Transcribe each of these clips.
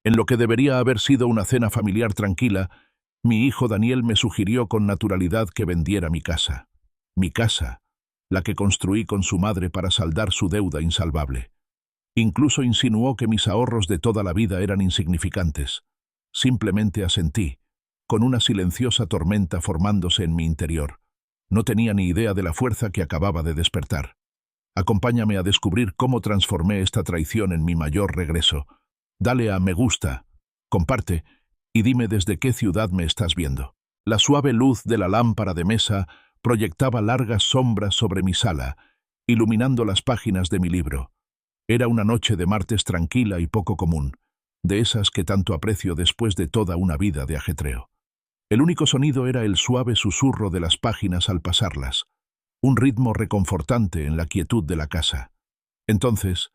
En lo que debería haber sido una cena familiar tranquila, mi hijo Daniel me sugirió con naturalidad que vendiera mi casa. Mi casa, la que construí con su madre para saldar su deuda insalvable. Incluso insinuó que mis ahorros de toda la vida eran insignificantes. Simplemente asentí, con una silenciosa tormenta formándose en mi interior. No tenía ni idea de la fuerza que acababa de despertar. Acompáñame a descubrir cómo transformé esta traición en mi mayor regreso. Dale a me gusta, comparte y dime desde qué ciudad me estás viendo. La suave luz de la lámpara de mesa proyectaba largas sombras sobre mi sala, iluminando las páginas de mi libro. Era una noche de martes tranquila y poco común, de esas que tanto aprecio después de toda una vida de ajetreo. El único sonido era el suave susurro de las páginas al pasarlas, un ritmo reconfortante en la quietud de la casa. Entonces,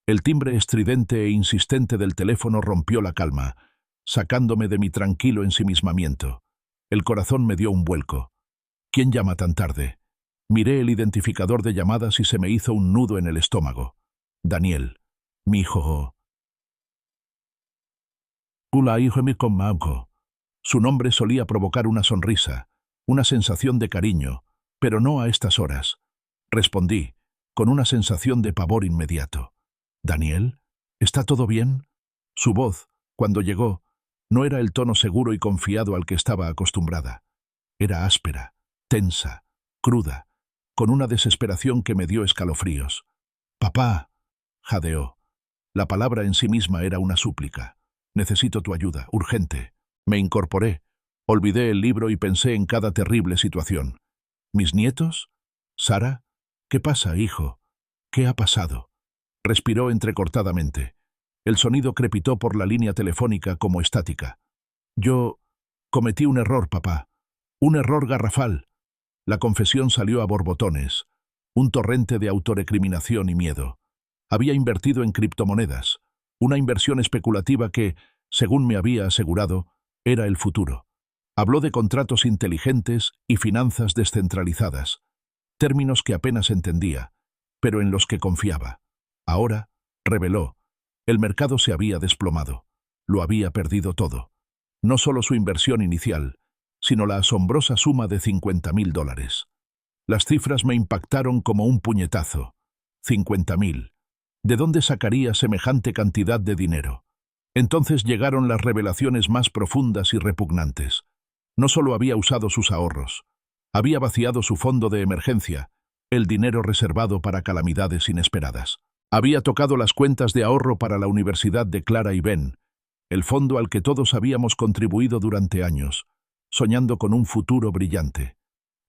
el timbre estridente e insistente del teléfono rompió la calma, sacándome de mi tranquilo ensimismamiento. El corazón me dio un vuelco. ¿Quién llama tan tarde? Miré el identificador de llamadas y se me hizo un nudo en el estómago. Daniel, mi hijo. Hola, hijo mi conmanco. Su nombre solía provocar una sonrisa, una sensación de cariño, pero no a estas horas. Respondí, con una sensación de pavor inmediato. ¿Daniel? ¿Está todo bien? Su voz, cuando llegó, no era el tono seguro y confiado al que estaba acostumbrada. Era áspera, tensa, cruda, con una desesperación que me dio escalofríos. «Papá», jadeó. La palabra en sí misma era una súplica. «Necesito tu ayuda, urgente». Me incorporé, olvidé el libro y pensé en cada terrible situación. ¿Mis nietos? ¿Sara? ¿Qué pasa, hijo? ¿Qué ha pasado? Respiró entrecortadamente. El sonido crepitó por la línea telefónica como estática. Yo cometí un error, papá. Un error garrafal. La confesión salió a borbotones. Un torrente de autorrecriminación y miedo. Había invertido en criptomonedas. Una inversión especulativa que, según me había asegurado, era el futuro. Habló de contratos inteligentes y finanzas descentralizadas, términos que apenas entendía, pero en los que confiaba. Ahora, reveló, el mercado se había desplomado. Lo había perdido todo. No solo su inversión inicial, sino la asombrosa suma de $50.000. Las cifras me impactaron como un puñetazo. 50.000. ¿De dónde sacaría semejante cantidad de dinero? Entonces llegaron las revelaciones más profundas y repugnantes. No solo había usado sus ahorros, había vaciado su fondo de emergencia, el dinero reservado para calamidades inesperadas. Había tocado las cuentas de ahorro para la Universidad de Clara y Ben, el fondo al que todos habíamos contribuido durante años, soñando con un futuro brillante.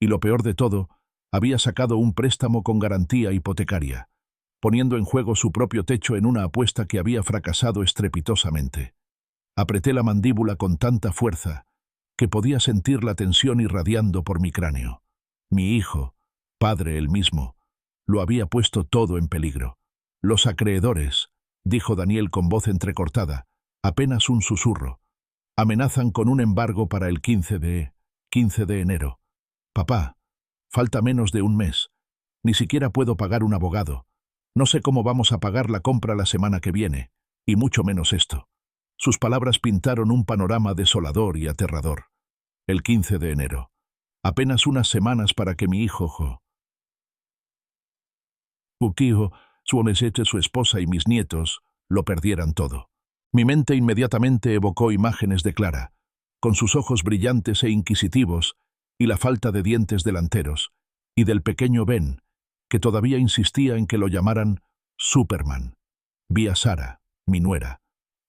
Y lo peor de todo, había sacado un préstamo con garantía hipotecaria, poniendo en juego su propio techo en una apuesta que había fracasado estrepitosamente. Apreté la mandíbula con tanta fuerza que podía sentir la tensión irradiando por mi cráneo. Mi hijo, padre el mismo, lo había puesto todo en peligro. Los acreedores, dijo Daniel con voz entrecortada, apenas un susurro, amenazan con un embargo para el 15 de enero. Papá, falta menos de un mes. Ni siquiera puedo pagar un abogado. No sé cómo vamos a pagar la compra la semana que viene, y mucho menos esto. Sus palabras pintaron un panorama desolador y aterrador. El 15 de enero. Apenas unas semanas para que mi hijo su esposa y mis nietos lo perdieran todo. Mi mente inmediatamente evocó imágenes de Clara, con sus ojos brillantes e inquisitivos y la falta de dientes delanteros, y del pequeño Ben, que todavía insistía en que lo llamaran Superman. Vi a Sara, mi nuera,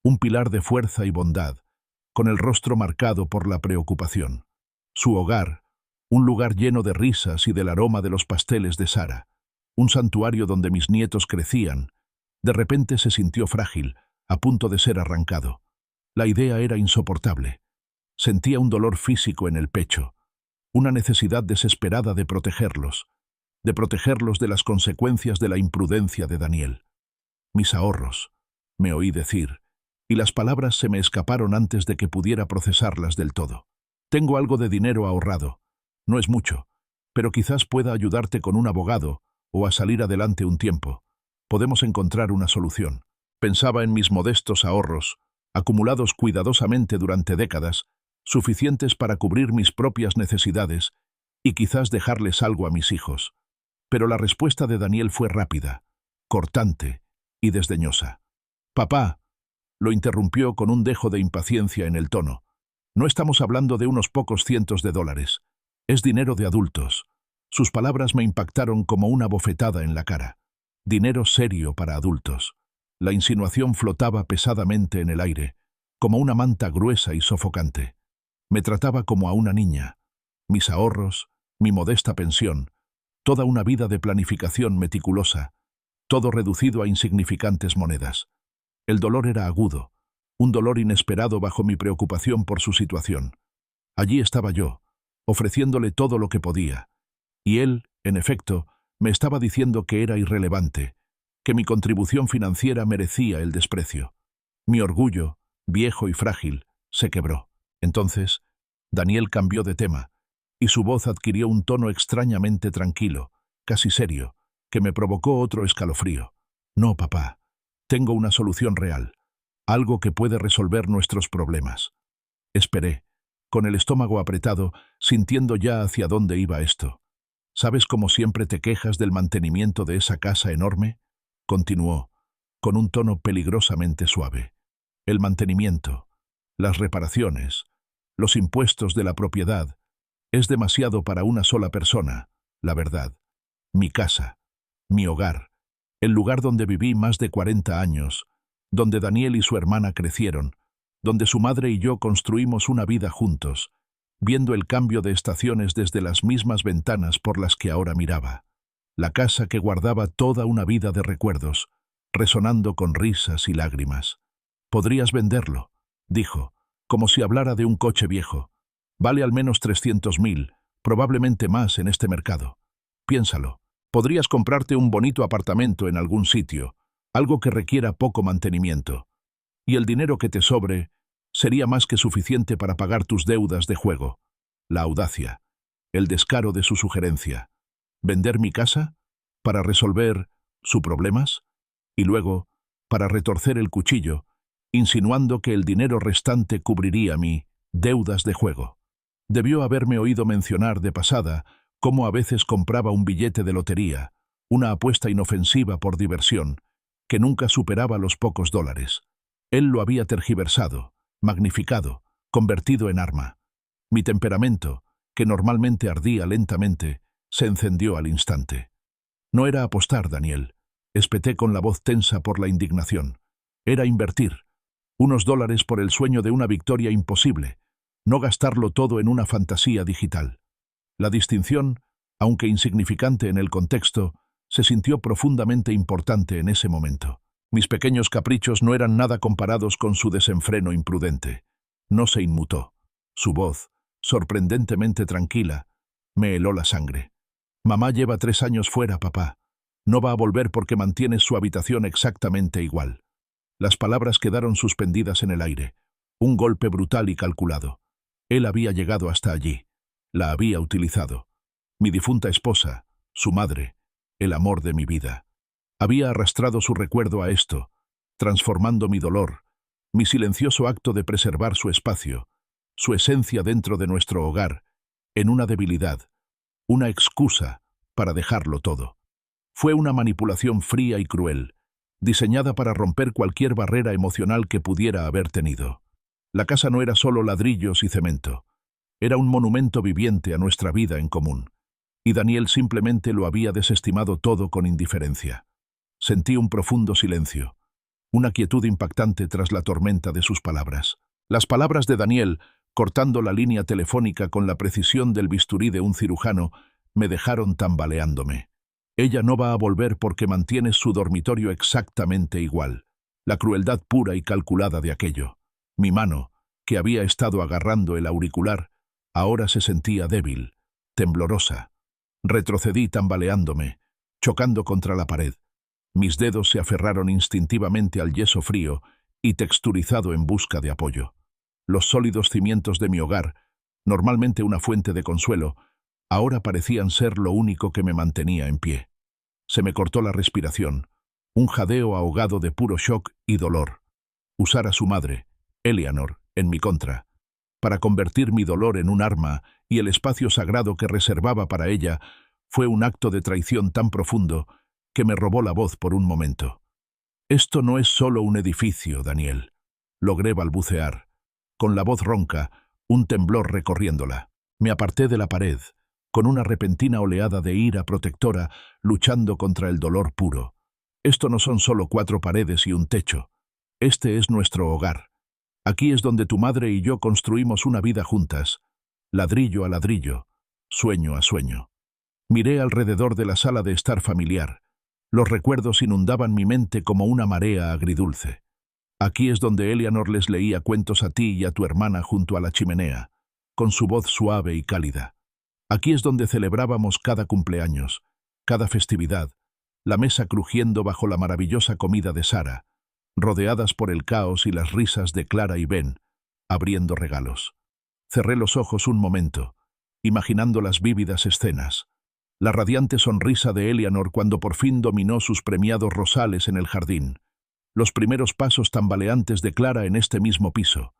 un pilar de fuerza y bondad, con el rostro marcado por la preocupación. Su hogar, un lugar lleno de risas y del aroma de los pasteles de Sara, un santuario donde mis nietos crecían, de repente se sintió frágil, a punto de ser arrancado. La idea era insoportable. Sentía un dolor físico en el pecho, una necesidad desesperada de protegerlos de las consecuencias de la imprudencia de Daniel. Mis ahorros, me oí decir, y las palabras se me escaparon antes de que pudiera procesarlas del todo. Tengo algo de dinero ahorrado. No es mucho, pero quizás pueda ayudarte con un abogado o a salir adelante un tiempo. Podemos encontrar una solución. Pensaba en mis modestos ahorros, acumulados cuidadosamente durante décadas, suficientes para cubrir mis propias necesidades y quizás dejarles algo a mis hijos. Pero la respuesta de Daniel fue rápida, cortante y desdeñosa. «Papá», lo interrumpió con un dejo de impaciencia en el tono, «no estamos hablando de unos pocos cientos de dólares. Es dinero de adultos». Sus palabras me impactaron como una bofetada en la cara. Dinero serio para adultos. La insinuación flotaba pesadamente en el aire, como una manta gruesa y sofocante. Me trataba como a una niña. Mis ahorros, mi modesta pensión, toda una vida de planificación meticulosa, todo reducido a insignificantes monedas. El dolor era agudo, un dolor inesperado bajo mi preocupación por su situación. Allí estaba yo, ofreciéndole todo lo que podía, y él, en efecto, me estaba diciendo que era irrelevante, que mi contribución financiera merecía el desprecio. Mi orgullo, viejo y frágil, se quebró. Entonces, Daniel cambió de tema, y su voz adquirió un tono extrañamente tranquilo, casi serio, que me provocó otro escalofrío. «No, papá, tengo una solución real, algo que puede resolver nuestros problemas». Esperé, con el estómago apretado, sintiendo ya hacia dónde iba esto. «¿Sabes cómo siempre te quejas del mantenimiento de esa casa enorme?», continuó, con un tono peligrosamente suave. «El mantenimiento, las reparaciones, los impuestos de la propiedad, es demasiado para una sola persona, la verdad. Mi casa, mi hogar, el lugar donde viví más de 40 años, donde Daniel y su hermana crecieron, donde su madre y yo construimos una vida juntos, viendo el cambio de estaciones desde las mismas ventanas por las que ahora miraba. La casa que guardaba toda una vida de recuerdos, resonando con risas y lágrimas. «Podrías venderlo», dijo, como si hablara de un coche viejo. «Vale al menos 300.000, probablemente más en este mercado. Piénsalo. Podrías comprarte un bonito apartamento en algún sitio, algo que requiera poco mantenimiento. Y el dinero que te sobre sería más que suficiente para pagar tus deudas de juego». La audacia, el descaro de su sugerencia. ¿Vender mi casa? ¿Para resolver sus problemas? Y luego, para retorcer el cuchillo, insinuando que el dinero restante cubriría mi deudas de juego. Debió haberme oído mencionar de pasada cómo a veces compraba un billete de lotería, una apuesta inofensiva por diversión, que nunca superaba los pocos dólares. Él lo había tergiversado, magnificado, convertido en arma. Mi temperamento, que normalmente ardía lentamente, se encendió al instante. «No era apostar, Daniel», espeté con la voz tensa por la indignación. «Era invertir. Unos dólares por el sueño de una victoria imposible, no gastarlo todo en una fantasía digital». La distinción, aunque insignificante en el contexto, se sintió profundamente importante en ese momento. Mis pequeños caprichos no eran nada comparados con su desenfreno imprudente. No se inmutó. Su voz, sorprendentemente tranquila, me heló la sangre. «Mamá lleva 3 años fuera, papá. No va a volver porque mantienes su habitación exactamente igual». Las palabras quedaron suspendidas en el aire. Un golpe brutal y calculado. Él había llegado hasta allí. La había utilizado. Mi difunta esposa, su madre, el amor de mi vida. Había arrastrado su recuerdo a esto, transformando mi dolor, mi silencioso acto de preservar su espacio, su esencia dentro de nuestro hogar, en una debilidad, una excusa para dejarlo todo. Fue una manipulación fría y cruel, diseñada para romper cualquier barrera emocional que pudiera haber tenido. La casa no era solo ladrillos y cemento. Era un monumento viviente a nuestra vida en común, y Daniel simplemente lo había desestimado todo con indiferencia. Sentí un profundo silencio, una quietud impactante tras la tormenta de sus palabras. Las palabras de Daniel, cortando la línea telefónica con la precisión del bisturí de un cirujano, me dejaron tambaleándome. «Ella no va a volver porque mantienes su dormitorio exactamente igual». La crueldad pura y calculada de aquello. Mi mano, que había estado agarrando el auricular, ahora se sentía débil, temblorosa. Retrocedí tambaleándome, chocando contra la pared. Mis dedos se aferraron instintivamente al yeso frío y texturizado en busca de apoyo. Los sólidos cimientos de mi hogar, normalmente una fuente de consuelo, ahora parecían ser lo único que me mantenía en pie. Se me cortó la respiración, un jadeo ahogado de puro shock y dolor. Usar a su madre, Eleanor, en mi contra, para convertir mi dolor en un arma y el espacio sagrado que reservaba para ella, fue un acto de traición tan profundo que me robó la voz por un momento. Esto no es solo un edificio, Daniel. Logré balbucear, con la voz ronca, un temblor recorriéndola. Me aparté de la pared, con una repentina oleada de ira protectora, luchando contra el dolor puro. Esto no son solo 4 paredes y un techo. Este es nuestro hogar. Aquí es donde tu madre y yo construimos una vida juntas, ladrillo a ladrillo, sueño a sueño. Miré alrededor de la sala de estar familiar. Los recuerdos inundaban mi mente como una marea agridulce. Aquí es donde Eleanor les leía cuentos a ti y a tu hermana junto a la chimenea, con su voz suave y cálida. Aquí es donde celebrábamos cada cumpleaños, cada festividad, la mesa crujiendo bajo la maravillosa comida de Sara, rodeadas por el caos y las risas de Clara y Ben, abriendo regalos. Cerré los ojos un momento, imaginando las vívidas escenas. La radiante sonrisa de Eleanor cuando por fin dominó sus premiados rosales en el jardín. Los primeros pasos tambaleantes de Clara en este mismo piso.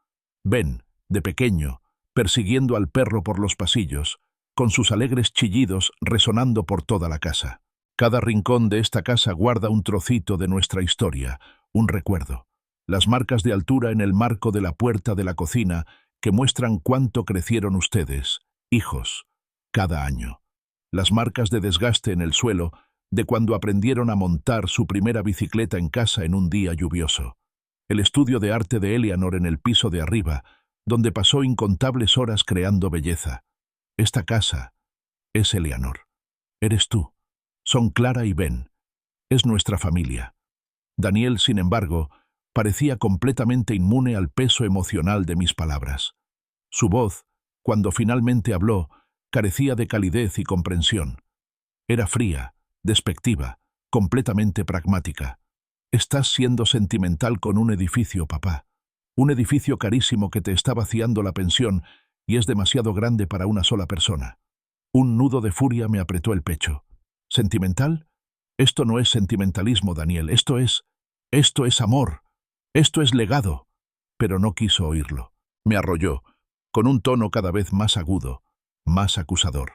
Ben, de pequeño, persiguiendo al perro por los pasillos, con sus alegres chillidos resonando por toda la casa. Cada rincón de esta casa guarda un trocito de nuestra historia, un recuerdo. Las marcas de altura en el marco de la puerta de la cocina que muestran cuánto crecieron ustedes, hijos, cada año. Las marcas de desgaste en el suelo de cuando aprendieron a montar su primera bicicleta en casa en un día lluvioso. El estudio de arte de Eleanor en el piso de arriba, donde pasó incontables horas creando belleza. Esta casa es Eleanor. Eres tú. Son Clara y Ben. Es nuestra familia. Daniel, sin embargo, parecía completamente inmune al peso emocional de mis palabras. Su voz, cuando finalmente habló, carecía de calidez y comprensión. Era fría, despectiva, completamente pragmática. Estás siendo sentimental con un edificio, papá. Un edificio carísimo que te está vaciando la pensión y es demasiado grande para una sola persona. Un nudo de furia me apretó el pecho. ¿Sentimental? Esto no es sentimentalismo, Daniel. Esto es amor. Esto es legado. Pero no quiso oírlo. Me arrolló, con un tono cada vez más agudo, más acusador.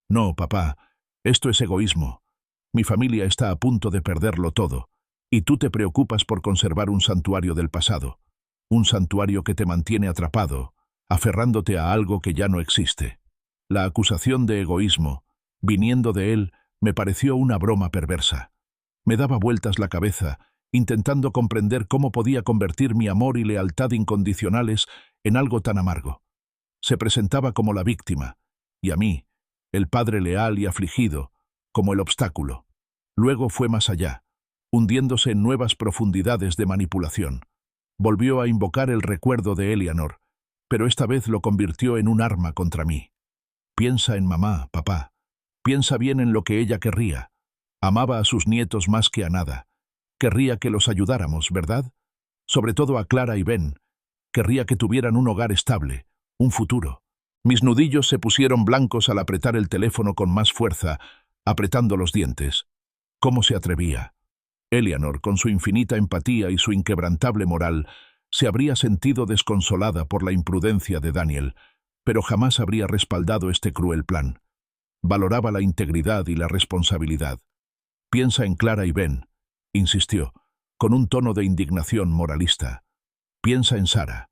No, papá, esto es egoísmo. Mi familia está a punto de perderlo todo, y tú te preocupas por conservar un santuario del pasado, un santuario que te mantiene atrapado, aferrándote a algo que ya no existe. La acusación de egoísmo, viniendo de él, me pareció una broma perversa. Me daba vueltas la cabeza, intentando comprender cómo podía convertir mi amor y lealtad incondicionales en algo tan amargo. Se presentaba como la víctima, y a mí, el padre leal y afligido, como el obstáculo. Luego fue más allá, hundiéndose en nuevas profundidades de manipulación. Volvió a invocar el recuerdo de Eleanor, pero esta vez lo convirtió en un arma contra mí. Piensa en mamá, papá. Piensa bien en lo que ella querría. Amaba a sus nietos más que a nada. Querría que los ayudáramos, ¿verdad? Sobre todo a Clara y Ben. Querría que tuvieran un hogar estable, un futuro. Mis nudillos se pusieron blancos al apretar el teléfono con más fuerza, apretando los dientes. ¿Cómo se atrevía? Eleanor, con su infinita empatía y su inquebrantable moral, se habría sentido desconsolada por la imprudencia de Daniel, pero jamás habría respaldado este cruel plan. Valoraba la integridad y la responsabilidad. Piensa en Clara y Ben, insistió, con un tono de indignación moralista. Piensa en Sara.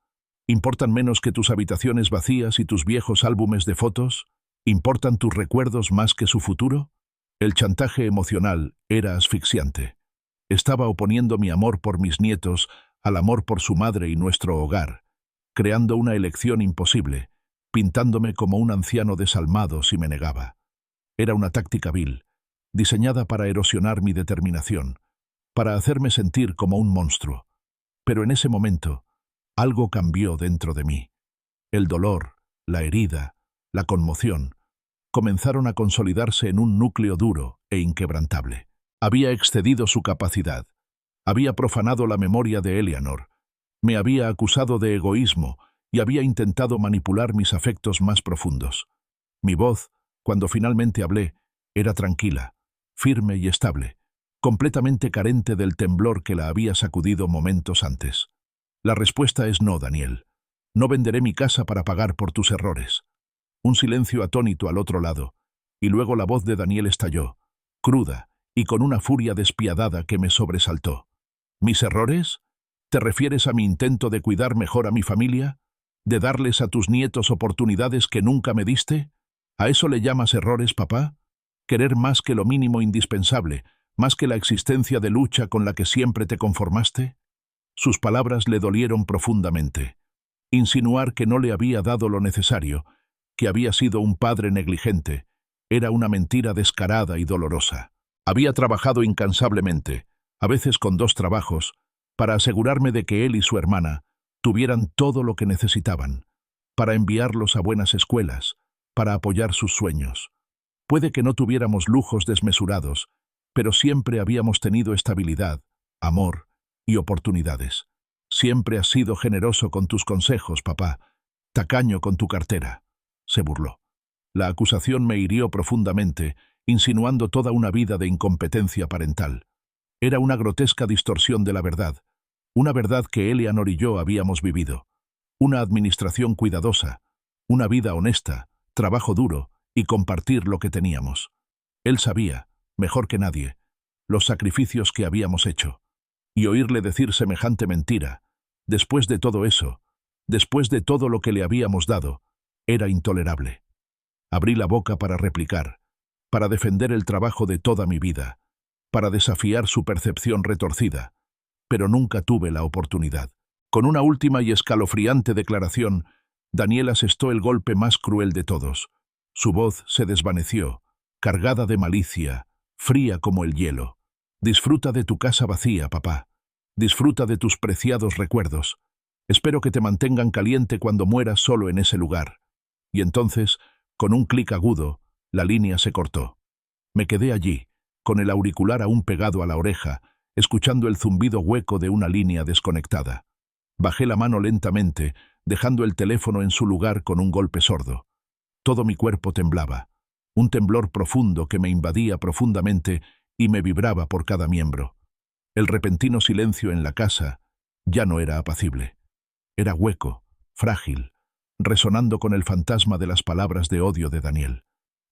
¿Importan menos que tus habitaciones vacías y tus viejos álbumes de fotos? ¿Importan tus recuerdos más que su futuro? El chantaje emocional era asfixiante. Estaba oponiendo mi amor por mis nietos al amor por su madre y nuestro hogar, creando una elección imposible, pintándome como un anciano desalmado si me negaba. Era una táctica vil, diseñada para erosionar mi determinación, para hacerme sentir como un monstruo. Pero en ese momento, algo cambió dentro de mí. El dolor, la herida, la conmoción, comenzaron a consolidarse en un núcleo duro e inquebrantable. Había excedido su capacidad. Había profanado la memoria de Eleanor. Me había acusado de egoísmo y había intentado manipular mis afectos más profundos. Mi voz, cuando finalmente hablé, era tranquila, firme y estable, completamente carente del temblor que la había sacudido momentos antes. La respuesta es no, Daniel. No venderé mi casa para pagar por tus errores. Un silencio atónito al otro lado, y luego la voz de Daniel estalló, cruda y con una furia despiadada que me sobresaltó. ¿Mis errores? ¿Te refieres a mi intento de cuidar mejor a mi familia? ¿De darles a tus nietos oportunidades que nunca me diste? ¿A eso le llamas errores, papá? ¿Querer más que lo mínimo indispensable, más que la existencia de lucha con la que siempre te conformaste? Sus palabras le dolieron profundamente. Insinuar que no le había dado lo necesario, que había sido un padre negligente, era una mentira descarada y dolorosa. Había trabajado incansablemente, a veces con 2 trabajos, para asegurarme de que él y su hermana tuvieran todo lo que necesitaban, para enviarlos a buenas escuelas, para apoyar sus sueños. Puede que no tuviéramos lujos desmesurados, pero siempre habíamos tenido estabilidad, amor y oportunidades. Siempre has sido generoso con tus consejos, papá, tacaño con tu cartera. Se burló. La acusación me hirió profundamente, insinuando toda una vida de incompetencia parental. Era una grotesca distorsión de la verdad, una verdad que Eleanor y yo habíamos vivido. Una administración cuidadosa, una vida honesta, trabajo duro y compartir lo que teníamos. Él sabía, mejor que nadie, los sacrificios que habíamos hecho. Y oírle decir semejante mentira, después de todo eso, después de todo lo que le habíamos dado, era intolerable. Abrí la boca para replicar, para defender el trabajo de toda mi vida, para desafiar su percepción retorcida, pero nunca tuve la oportunidad. Con una última y escalofriante declaración, Daniel asestó el golpe más cruel de todos. Su voz se desvaneció, cargada de malicia, fría como el hielo. Disfruta de tu casa vacía, papá. Disfruta de tus preciados recuerdos. Espero que te mantengan caliente cuando mueras solo en ese lugar. Y entonces, con un clic agudo, la línea se cortó. Me quedé allí, con el auricular aún pegado a la oreja, escuchando el zumbido hueco de una línea desconectada. Bajé la mano lentamente, dejando el teléfono en su lugar con un golpe sordo. Todo mi cuerpo temblaba, un temblor profundo que me invadía profundamente y me vibraba por cada miembro. El repentino silencio en la casa ya no era apacible. Era hueco, frágil, resonando con el fantasma de las palabras de odio de Daniel.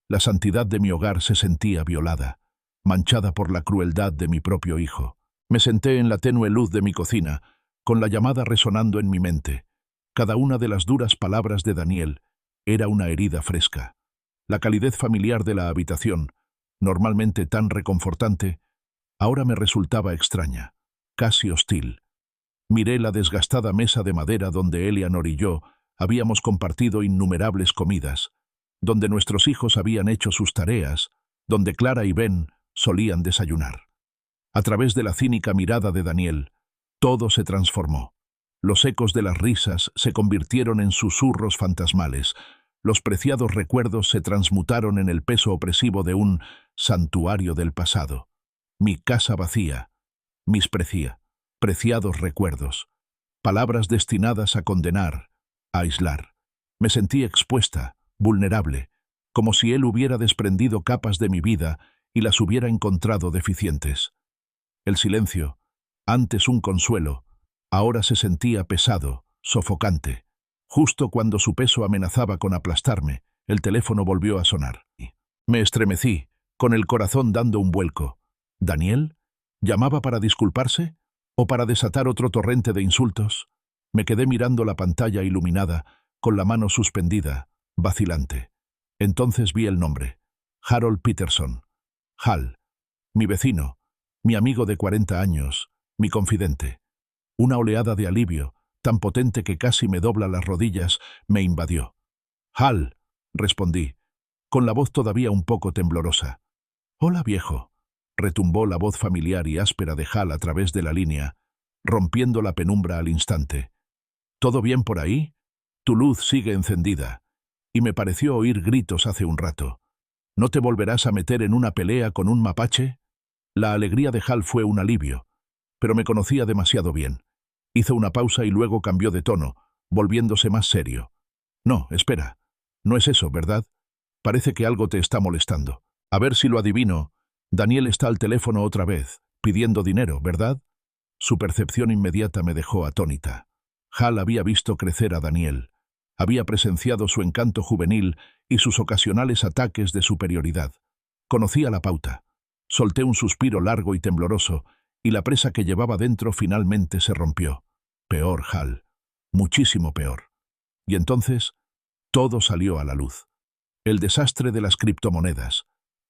La santidad de mi hogar se sentía violada, manchada por la crueldad de mi propio hijo. Me senté en la tenue luz de mi cocina, con la llamada resonando en mi mente. Cada una de las duras palabras de Daniel era una herida fresca. La calidez familiar de la habitación, normalmente tan reconfortante, ahora me resultaba extraña, casi hostil. Miré la desgastada mesa de madera donde Eleanor y yo habíamos compartido innumerables comidas, donde nuestros hijos habían hecho sus tareas, donde Clara y Ben solían desayunar. A través de la cínica mirada de Daniel, todo se transformó. Los ecos de las risas se convirtieron en susurros fantasmales. Los preciados recuerdos se transmutaron en el peso opresivo de un santuario del pasado. Mi casa vacía, mis preciados recuerdos. Palabras destinadas a condenar, a aislar. Me sentí expuesta, vulnerable, como si él hubiera desprendido capas de mi vida y las hubiera encontrado deficientes. El silencio, antes un consuelo, ahora se sentía pesado, sofocante. Justo cuando su peso amenazaba con aplastarme, el teléfono volvió a sonar. Me estremecí, con el corazón dando un vuelco. ¿Daniel? ¿Llamaba para disculparse? ¿O para desatar otro torrente de insultos? Me quedé mirando la pantalla iluminada, con la mano suspendida, vacilante. Entonces vi el nombre. Harold Peterson. Hal. Mi vecino, mi amigo de 40 años, mi confidente. Una oleada de alivio, tan potente que casi me dobla las rodillas, me invadió. «Hal», respondí, con la voz todavía un poco temblorosa. «Hola, viejo», retumbó la voz familiar y áspera de Hal a través de la línea, rompiendo la penumbra al instante. «¿Todo bien por ahí? Tu luz sigue encendida». Y me pareció oír gritos hace un rato. «¿No te volverás a meter en una pelea con un mapache?» La alegría de Hal fue un alivio, pero me conocía demasiado bien. Hizo una pausa y luego cambió de tono, volviéndose más serio. «No, espera. No es eso, ¿verdad? Parece que algo te está molestando. A ver si lo adivino. Daniel está al teléfono otra vez, pidiendo dinero, ¿verdad?» Su percepción inmediata me dejó atónita. Hal había visto crecer a Daniel. Había presenciado su encanto juvenil y sus ocasionales ataques de superioridad. Conocía la pauta. Solté un suspiro largo y tembloroso, y la presa que llevaba dentro finalmente se rompió. Peor, Hal. Muchísimo peor. Y entonces, todo salió a la luz. El desastre de las criptomonedas,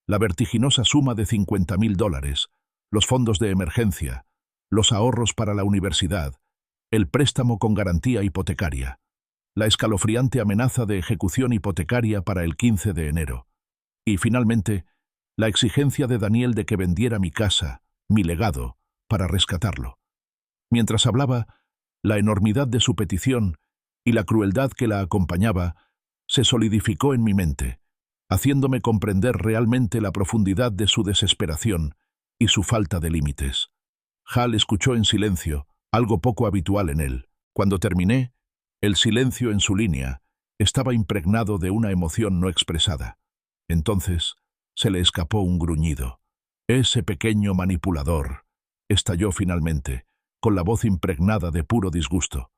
la vertiginosa suma de $50.000, los fondos de emergencia, los ahorros para la universidad, el préstamo con garantía hipotecaria, la escalofriante amenaza de ejecución hipotecaria para el 15 de enero. Y, finalmente, la exigencia de Daniel de que vendiera mi casa, mi legado, para rescatarlo. Mientras hablaba, la enormidad de su petición y la crueldad que la acompañaba se solidificó en mi mente, haciéndome comprender realmente la profundidad de su desesperación y su falta de límites. Hal escuchó en silencio, algo poco habitual en él. Cuando terminé, el silencio en su línea estaba impregnado de una emoción no expresada. Entonces se le escapó un gruñido. «Ese pequeño manipulador», estalló finalmente, con la voz impregnada de puro disgusto.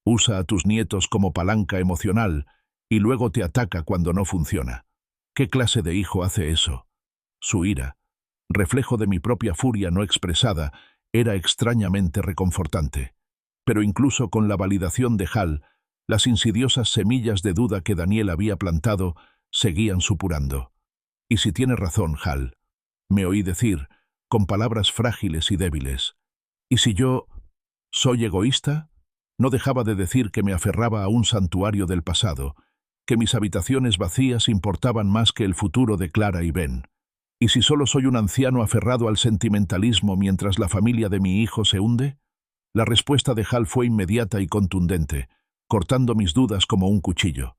«Usa a tus nietos como palanca emocional y luego te ataca cuando no funciona. ¿Qué clase de hijo hace eso?» Su ira, reflejo de mi propia furia no expresada, era extrañamente reconfortante. Pero incluso con la validación de Hal, las insidiosas semillas de duda que Daniel había plantado seguían supurando. «Y si tiene razón, Hal», me oí decir, con palabras frágiles y débiles. «¿Y si yo soy egoísta?» No dejaba de decir que me aferraba a un santuario del pasado, que mis habitaciones vacías importaban más que el futuro de Clara y Ben. ¿Y si solo soy un anciano aferrado al sentimentalismo mientras la familia de mi hijo se hunde? La respuesta de Hal fue inmediata y contundente, cortando mis dudas como un cuchillo.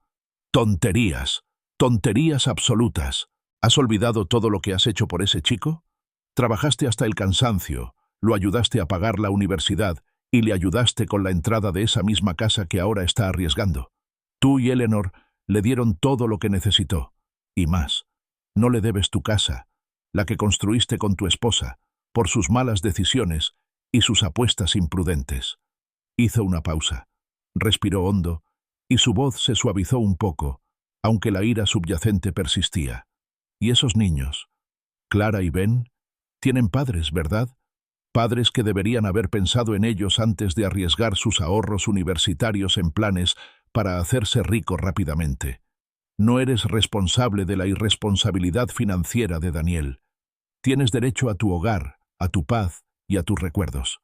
«Tonterías, tonterías absolutas. ¿Has olvidado todo lo que has hecho por ese chico? Trabajaste hasta el cansancio, lo ayudaste a pagar la universidad y le ayudaste con la entrada de esa misma casa que ahora está arriesgando. Tú y Eleanor le dieron todo lo que necesitó, y más. No le debes tu casa, la que construiste con tu esposa, por sus malas decisiones y sus apuestas imprudentes». Hizo una pausa, respiró hondo, y su voz se suavizó un poco, aunque la ira subyacente persistía. «¿Y esos niños? Clara y Ben, tienen padres, ¿verdad? Padres que deberían haber pensado en ellos antes de arriesgar sus ahorros universitarios en planes para hacerse rico rápidamente. No eres responsable de la irresponsabilidad financiera de Daniel. Tienes derecho a tu hogar, a tu paz y a tus recuerdos».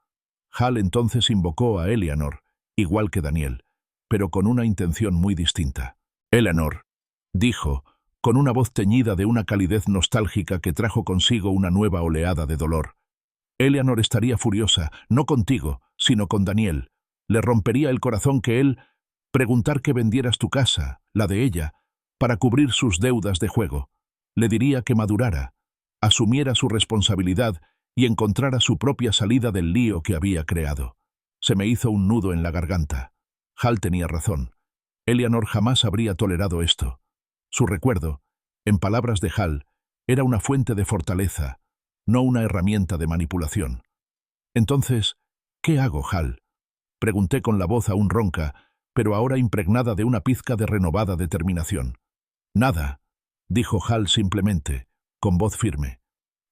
Hal entonces invocó a Eleanor, igual que Daniel, pero con una intención muy distinta. «Eleanor», dijo, con una voz teñida de una calidez nostálgica que trajo consigo una nueva oleada de dolor. «Eleanor estaría furiosa, no contigo, sino con Daniel. Le rompería el corazón que él preguntar que vendieras tu casa, la de ella, para cubrir sus deudas de juego. Le diría que madurara, asumiera su responsabilidad y encontrara su propia salida del lío que había creado». Se me hizo un nudo en la garganta. Hal tenía razón. Eleanor jamás habría tolerado esto. Su recuerdo, en palabras de Hal, era una fuente de fortaleza, no una herramienta de manipulación. «Entonces, ¿qué hago, Hal?», pregunté con la voz aún ronca, pero ahora impregnada de una pizca de renovada determinación. «Nada», dijo Hal simplemente, con voz firme.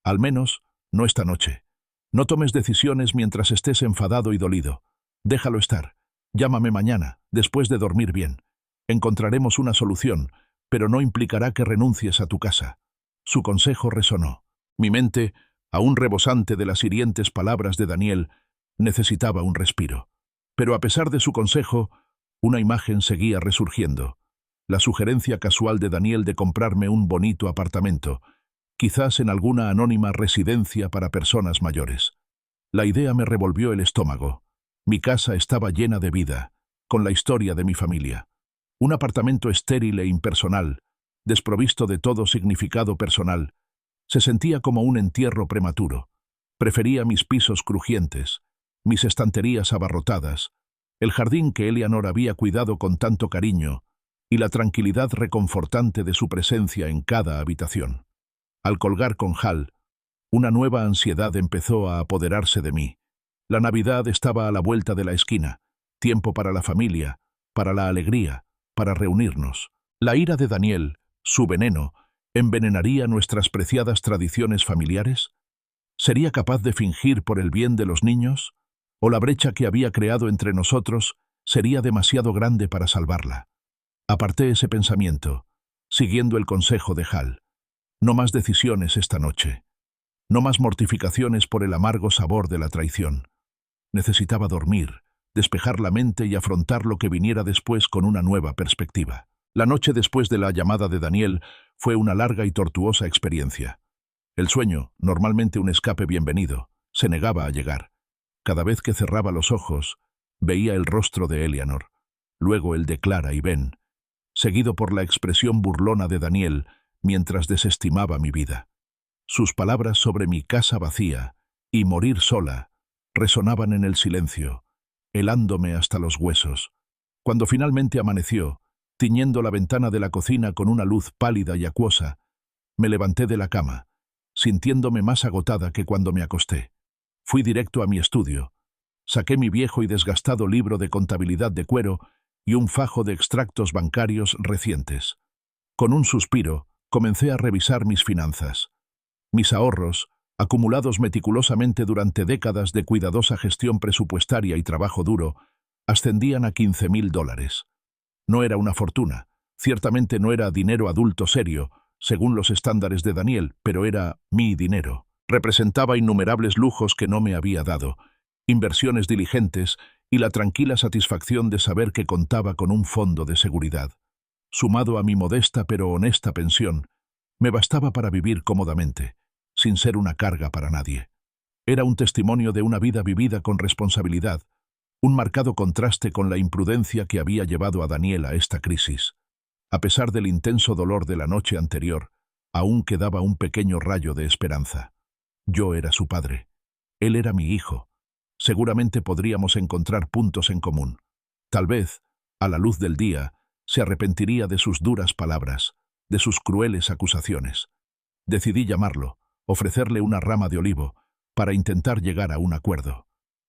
«Al menos, no esta noche. No tomes decisiones mientras estés enfadado y dolido. Déjalo estar. Llámame mañana, después de dormir bien. Encontraremos una solución, pero no implicará que renuncies a tu casa». Su consejo resonó. Mi mente, aún rebosante de las hirientes palabras de Daniel, necesitaba un respiro. Pero a pesar de su consejo, una imagen seguía resurgiendo. La sugerencia casual de Daniel de comprarme un bonito apartamento, quizás en alguna anónima residencia para personas mayores. La idea me revolvió el estómago. Mi casa estaba llena de vida, con la historia de mi familia. Un apartamento estéril e impersonal, desprovisto de todo significado personal, se sentía como un entierro prematuro. Prefería mis pisos crujientes, mis estanterías abarrotadas, el jardín que Eleanor había cuidado con tanto cariño y la tranquilidad reconfortante de su presencia en cada habitación. Al colgar con Hal, una nueva ansiedad empezó a apoderarse de mí. La Navidad estaba a la vuelta de la esquina. tiempo para la familia, para la alegría, para reunirnos. La ira de Daniel, su veneno, ¿envenenaría nuestras preciadas tradiciones familiares? ¿Sería capaz de fingir por el bien de los niños? ¿O la brecha que había creado entre nosotros sería demasiado grande para salvarla? Aparté ese pensamiento, siguiendo el consejo de Hal. No más decisiones esta noche. No más mortificaciones por el amargo sabor de la traición. Necesitaba dormir, despejar la mente y afrontar lo que viniera después con una nueva perspectiva. La noche después de la llamada de Daniel fue una larga y tortuosa experiencia. El sueño, normalmente un escape bienvenido, se negaba a llegar. Cada vez que cerraba los ojos, veía el rostro de Eleanor, luego el de Clara y Ben, seguido por la expresión burlona de Daniel mientras desestimaba mi vida. Sus palabras sobre mi casa vacía y morir sola resonaban en el silencio, helándome hasta los huesos. Cuando finalmente amaneció, tiñendo la ventana de la cocina con una luz pálida y acuosa, me levanté de la cama, sintiéndome más agotada que cuando me acosté. Fui directo a mi estudio. Saqué mi viejo y desgastado libro de contabilidad de cuero y un fajo de extractos bancarios recientes. Con un suspiro, comencé a revisar mis finanzas. Mis ahorros, acumulados meticulosamente durante décadas de cuidadosa gestión presupuestaria y trabajo duro, ascendían a $15,000. No era una fortuna, ciertamente no era dinero adulto serio, según los estándares de Daniel, pero era mi dinero. Representaba innumerables lujos que no me había dado, inversiones diligentes y la tranquila satisfacción de saber que contaba con un fondo de seguridad. Sumado a mi modesta pero honesta pensión, me bastaba para vivir cómodamente, sin ser una carga para nadie. Era un testimonio de una vida vivida con responsabilidad, un marcado contraste con la imprudencia que había llevado a Daniel a esta crisis. A pesar del intenso dolor de la noche anterior, aún quedaba un pequeño rayo de esperanza. Yo era su padre. Él era mi hijo. Seguramente podríamos encontrar puntos en común. Tal vez, a la luz del día, se arrepentiría de sus duras palabras, de sus crueles acusaciones. Decidí llamarlo, ofrecerle una rama de olivo, para intentar llegar a un acuerdo.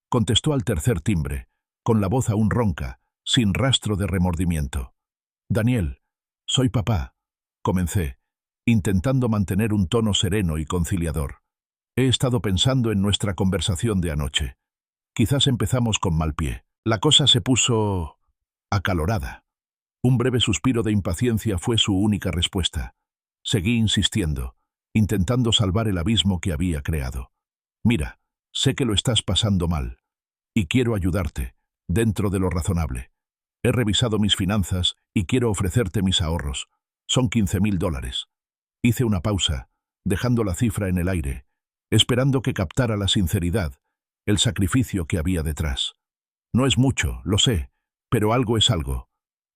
Contestó al tercer timbre, con la voz aún ronca, sin rastro de remordimiento. «Daniel, soy papá», comencé, intentando mantener un tono sereno y conciliador. «He estado pensando en nuestra conversación de anoche. Quizás empezamos con mal pie. La cosa se puso acalorada». Un breve suspiro de impaciencia fue su única respuesta. Seguí insistiendo, intentando salvar el abismo que había creado. «Mira, sé que lo estás pasando mal, y quiero ayudarte, dentro de lo razonable. He revisado mis finanzas y quiero ofrecerte mis ahorros. Son $15,000. Hice una pausa, dejando la cifra en el aire, esperando que captara la sinceridad, el sacrificio que había detrás. No es mucho, lo sé, pero algo es algo.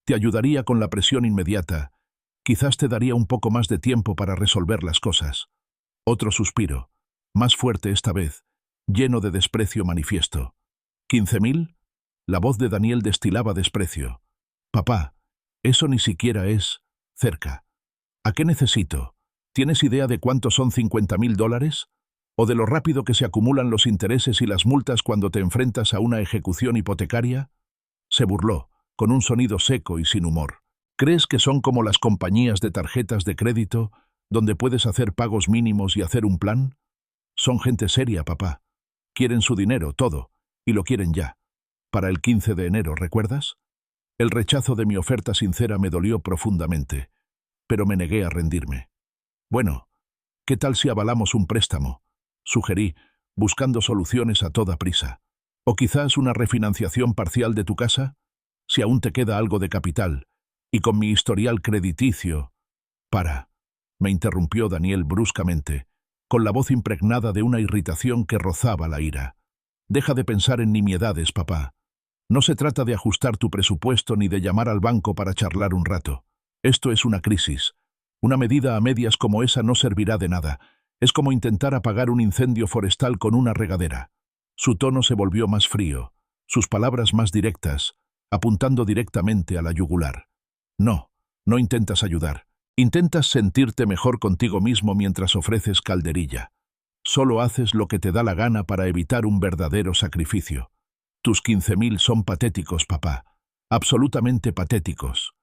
Te ayudaría con la presión inmediata. Quizás te daría un poco más de tiempo para resolver las cosas. Otro suspiro, más fuerte esta vez, lleno de desprecio manifiesto. ¿15,000? La voz de Daniel destilaba desprecio. Papá, eso ni siquiera es cerca. ¿A qué necesito? ¿Tienes idea de cuánto son $50,000? ¿O de lo rápido que se acumulan los intereses y las multas cuando te enfrentas a una ejecución hipotecaria? Se burló, con un sonido seco y sin humor. ¿Crees que son como las compañías de tarjetas de crédito, donde puedes hacer pagos mínimos y hacer un plan? Son gente seria, papá. Quieren su dinero, todo, y lo quieren ya. Para el 15 de enero, ¿recuerdas? El rechazo de mi oferta sincera me dolió profundamente, pero me negué a rendirme. Bueno, ¿qué tal si avalamos un préstamo?, sugerí, buscando soluciones a toda prisa. ¿O quizás una refinanciación parcial de tu casa? Si aún te queda algo de capital, y con mi historial crediticio... Para, me interrumpió Daniel bruscamente, con la voz impregnada de una irritación que rozaba la ira. Deja de pensar en nimiedades, papá. No se trata de ajustar tu presupuesto ni de llamar al banco para charlar un rato. Esto es una crisis. Una medida a medias como esa no servirá de nada. Es como intentar apagar un incendio forestal con una regadera. Su tono se volvió más frío, sus palabras más directas, apuntando directamente a la yugular. No, no intentas ayudar. Intentas sentirte mejor contigo mismo mientras ofreces calderilla. Solo haces lo que te da la gana para evitar un verdadero sacrificio. Tus 15.000 son patéticos, papá. Absolutamente patéticos.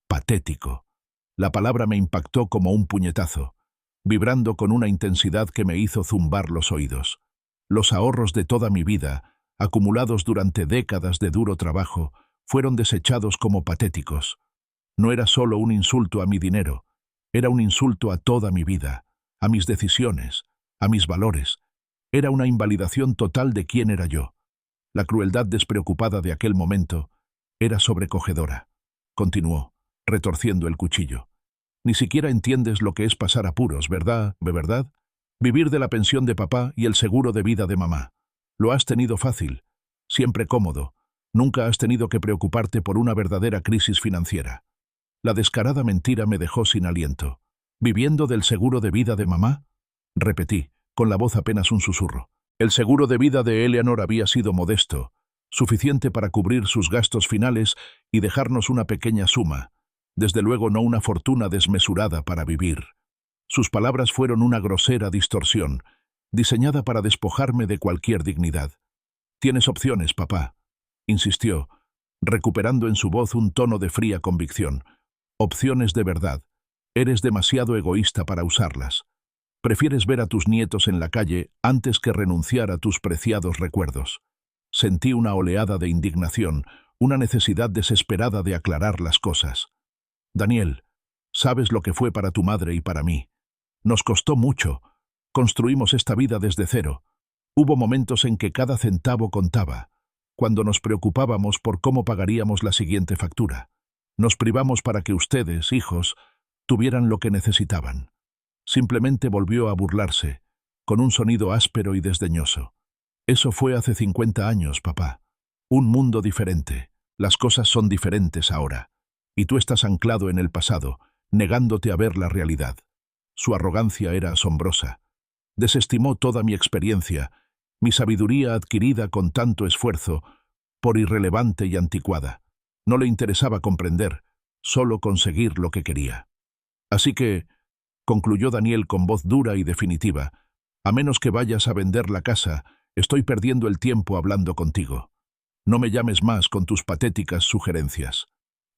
Patético. La palabra me impactó como un puñetazo, vibrando con una intensidad que me hizo zumbar los oídos. Los ahorros de toda mi vida, acumulados durante décadas de duro trabajo, fueron desechados como patéticos. No era solo un insulto a mi dinero, era un insulto a toda mi vida, a mis decisiones, a mis valores. Era una invalidación total de quién era yo. La crueldad despreocupada de aquel momento era sobrecogedora. Continuó, retorciendo el cuchillo. Ni siquiera entiendes lo que es pasar apuros, ¿verdad? ¿Verdad? Vivir de la pensión de papá y el seguro de vida de mamá. Lo has tenido fácil, siempre cómodo. Nunca has tenido que preocuparte por una verdadera crisis financiera. La descarada mentira me dejó sin aliento. ¿Viviendo del seguro de vida de mamá? Repetí, con la voz apenas un susurro. El seguro de vida de Eleanor había sido modesto, suficiente para cubrir sus gastos finales y dejarnos una pequeña suma, desde luego no una fortuna desmesurada para vivir. Sus palabras fueron una grosera distorsión, diseñada para despojarme de cualquier dignidad. «Tienes opciones, papá», insistió, recuperando en su voz un tono de fría convicción. «Opciones de verdad. Eres demasiado egoísta para usarlas. Prefieres ver a tus nietos en la calle antes que renunciar a tus preciados recuerdos». Sentí una oleada de indignación, una necesidad desesperada de aclarar las cosas. «Daniel, sabes lo que fue para tu madre y para mí. Nos costó mucho. Construimos esta vida desde cero. Hubo momentos en que cada centavo contaba, cuando nos preocupábamos por cómo pagaríamos la siguiente factura. Nos privamos para que ustedes, hijos, tuvieran lo que necesitaban». Simplemente volvió a burlarse, con un sonido áspero y desdeñoso. «Eso fue hace 50 años, papá. Un mundo diferente. Las cosas son diferentes ahora. Y tú estás anclado en el pasado, negándote a ver la realidad». Su arrogancia era asombrosa. Desestimó toda mi experiencia, mi sabiduría adquirida con tanto esfuerzo, por irrelevante y anticuada. No le interesaba comprender, solo conseguir lo que quería. «Así que», concluyó Daniel con voz dura y definitiva, «a menos que vayas a vender la casa, estoy perdiendo el tiempo hablando contigo. No me llames más con tus patéticas sugerencias».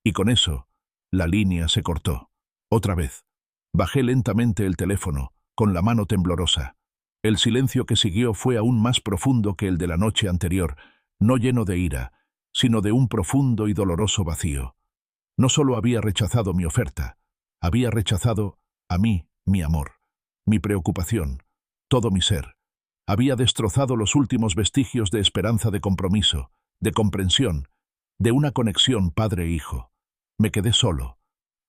Y con eso, la línea se cortó. Otra vez. Bajé lentamente el teléfono, con la mano temblorosa. El silencio que siguió fue aún más profundo que el de la noche anterior, no lleno de ira, sino de un profundo y doloroso vacío. No solo había rechazado mi oferta, había rechazado a mí, mi amor, mi preocupación, todo mi ser. Había destrozado los últimos vestigios de esperanza de compromiso, de comprensión, de una conexión padre-hijo. Me quedé solo,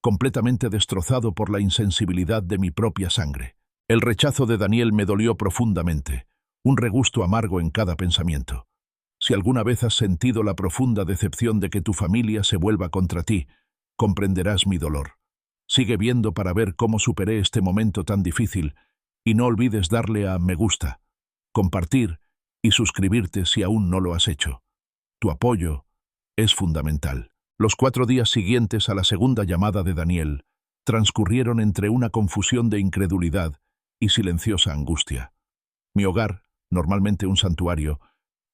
completamente destrozado por la insensibilidad de mi propia sangre. El rechazo de Daniel me dolió profundamente, un regusto amargo en cada pensamiento. Si alguna vez has sentido la profunda decepción de que tu familia se vuelva contra ti, comprenderás mi dolor. Sigue viendo para ver cómo superé este momento tan difícil y no olvides darle a me gusta, compartir y suscribirte si aún no lo has hecho. Tu apoyo es fundamental. Los 4 días siguientes a la segunda llamada de Daniel transcurrieron entre una confusión de incredulidad y silenciosa angustia. Mi hogar, normalmente un santuario,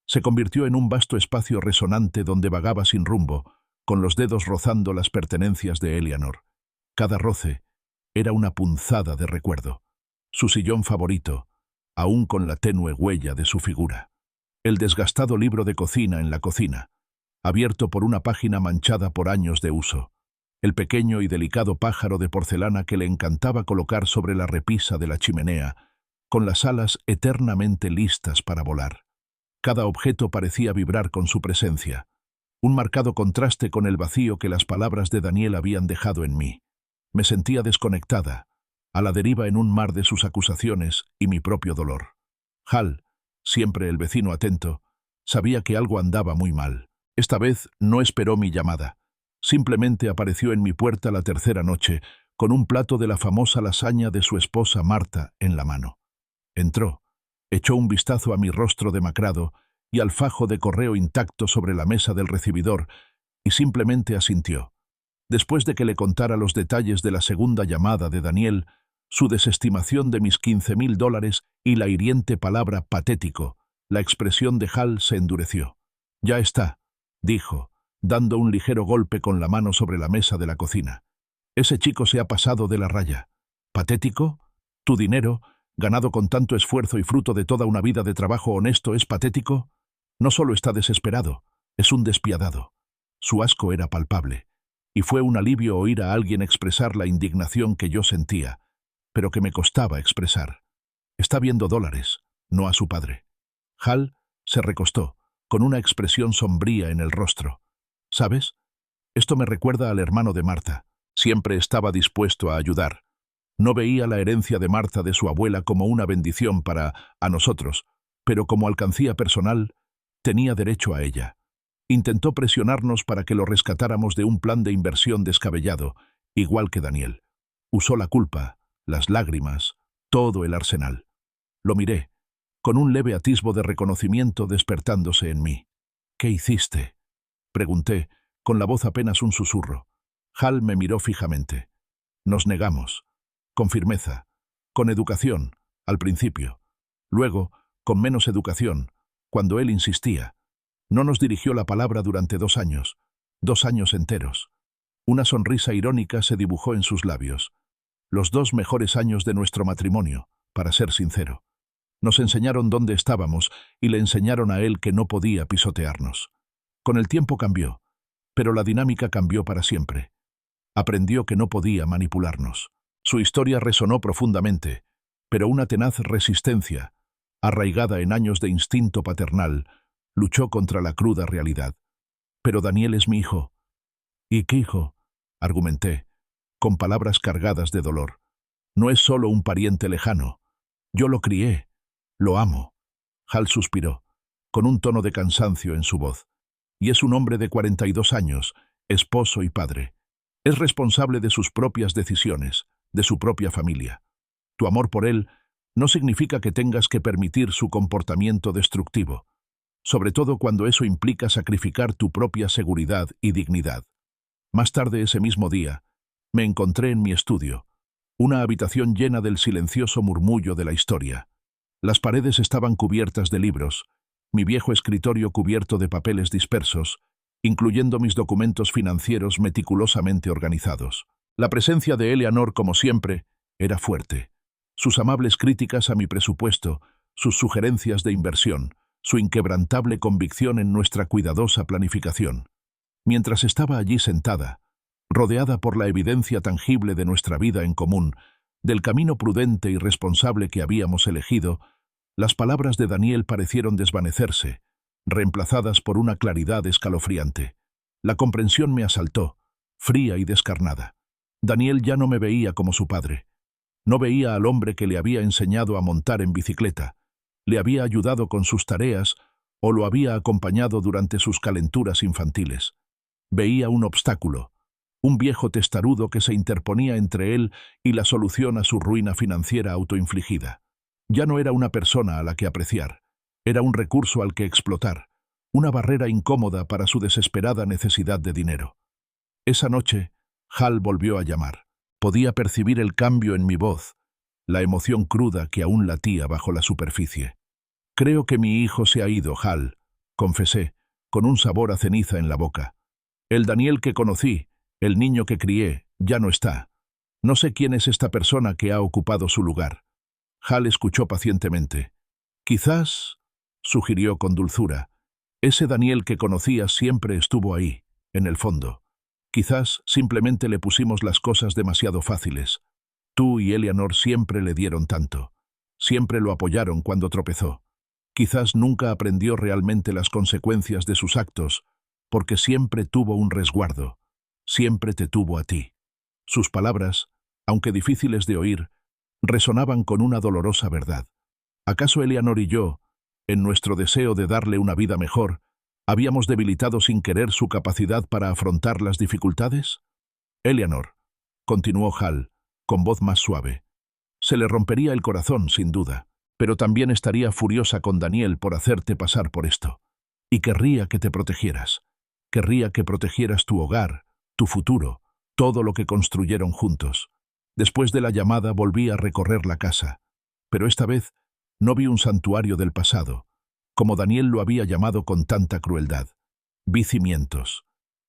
se convirtió en un vasto espacio resonante donde vagaba sin rumbo, con los dedos rozando las pertenencias de Eleanor. Cada roce era una punzada de recuerdo. Su sillón favorito, aún con la tenue huella de su figura. El desgastado libro de cocina en la cocina, abierto por una página manchada por años de uso. El pequeño y delicado pájaro de porcelana que le encantaba colocar sobre la repisa de la chimenea, con las alas eternamente listas para volar. Cada objeto parecía vibrar con su presencia, un marcado contraste con el vacío que las palabras de Daniel habían dejado en mí. Me sentía desconectada, a la deriva en un mar de sus acusaciones y mi propio dolor. Hal, siempre el vecino atento, sabía que algo andaba muy mal. Esta vez no esperó mi llamada. Simplemente apareció en mi puerta la tercera noche, con un plato de la famosa lasaña de su esposa Marta en la mano. Entró, echó un vistazo a mi rostro demacrado y al fajo de correo intacto sobre la mesa del recibidor, y simplemente asintió. Después de que le contara los detalles de la segunda llamada de Daniel, su desestimación de mis $15.000 y la hiriente palabra patético, la expresión de Hal se endureció. Ya está, dijo, dando un ligero golpe con la mano sobre la mesa de la cocina. Ese chico se ha pasado de la raya. ¿Patético? ¿Tu dinero, ganado con tanto esfuerzo y fruto de toda una vida de trabajo honesto, es patético? No solo está desesperado, es un despiadado. Su asco era palpable, y fue un alivio oír a alguien expresar la indignación que yo sentía, pero que me costaba expresar. Está viendo dólares, no a su padre. Hal se recostó, con una expresión sombría en el rostro. ¿Sabes? Esto me recuerda al hermano de Marta. Siempre estaba dispuesto a ayudar. No veía la herencia de Marta de su abuela como una bendición para a nosotros, pero como alcancía personal, tenía derecho a ella. Intentó presionarnos para que lo rescatáramos de un plan de inversión descabellado, igual que Daniel. Usó la culpa, las lágrimas, todo el arsenal. Lo miré, con un leve atisbo de reconocimiento despertándose en mí. ¿Qué hiciste?, pregunté, con la voz apenas un susurro. Hal me miró fijamente. Nos negamos, con firmeza, con educación, al principio. Luego, con menos educación, cuando él insistía. No nos dirigió la palabra durante 2 años, 2 años enteros. Una sonrisa irónica se dibujó en sus labios. Los 2 mejores años de nuestro matrimonio, para ser sincero. Nos enseñaron dónde estábamos y le enseñaron a él que no podía pisotearnos. Con el tiempo cambió, pero la dinámica cambió para siempre. Aprendió que no podía manipularnos. Su historia resonó profundamente, pero una tenaz resistencia, arraigada en años de instinto paternal, luchó contra la cruda realidad. Pero Daniel es mi hijo. ¿Y qué hijo?, argumenté, con palabras cargadas de dolor. No es solo un pariente lejano. Yo lo crié. Lo amo. Hal suspiró, con un tono de cansancio en su voz. Y es un hombre de 42 años, esposo y padre. Es responsable de sus propias decisiones, de su propia familia. Tu amor por él no significa que tengas que permitir su comportamiento destructivo, sobre todo cuando eso implica sacrificar tu propia seguridad y dignidad. Más tarde ese mismo día, me encontré en mi estudio, una habitación llena del silencioso murmullo de la historia. Las paredes estaban cubiertas de libros, mi viejo escritorio cubierto de papeles dispersos, incluyendo mis documentos financieros meticulosamente organizados. La presencia de Eleanor, como siempre, era fuerte. Sus amables críticas a mi presupuesto, sus sugerencias de inversión, su inquebrantable convicción en nuestra cuidadosa planificación. Mientras estaba allí sentada, rodeada por la evidencia tangible de nuestra vida en común, del camino prudente y responsable que habíamos elegido, las palabras de Daniel parecieron desvanecerse, reemplazadas por una claridad escalofriante. La comprensión me asaltó, fría y descarnada. Daniel ya no me veía como su padre. No veía al hombre que le había enseñado a montar en bicicleta, le había ayudado con sus tareas o lo había acompañado durante sus calenturas infantiles. Veía un obstáculo, un viejo testarudo que se interponía entre él y la solución a su ruina financiera autoinfligida. Ya no era una persona a la que apreciar, era un recurso al que explotar, una barrera incómoda para su desesperada necesidad de dinero. Esa noche, Hal volvió a llamar. Podía percibir el cambio en mi voz, la emoción cruda que aún latía bajo la superficie. Creo que mi hijo se ha ido, Hal, confesé, con un sabor a ceniza en la boca. El Daniel que conocí, el niño que crié, ya no está. No sé quién es esta persona que ha ocupado su lugar. Hal escuchó pacientemente. Quizás, sugirió con dulzura, ese Daniel que conocías siempre estuvo ahí, en el fondo. Quizás simplemente le pusimos las cosas demasiado fáciles. Tú y Eleanor siempre le dieron tanto. Siempre lo apoyaron cuando tropezó. Quizás nunca aprendió realmente las consecuencias de sus actos, porque siempre tuvo un resguardo. Siempre te tuvo a ti. Sus palabras, aunque difíciles de oír, resonaban con una dolorosa verdad. ¿Acaso Eleanor y yo, en nuestro deseo de darle una vida mejor, habíamos debilitado sin querer su capacidad para afrontar las dificultades? Eleanor, continuó Hal, con voz más suave, se le rompería el corazón, sin duda, pero también estaría furiosa con Daniel por hacerte pasar por esto. Y querría que te protegieras. Querría que protegieras tu hogar, tu futuro, todo lo que construyeron juntos. Después de la llamada volví a recorrer la casa, pero esta vez no vi un santuario del pasado, como Daniel lo había llamado con tanta crueldad. Vi cimientos,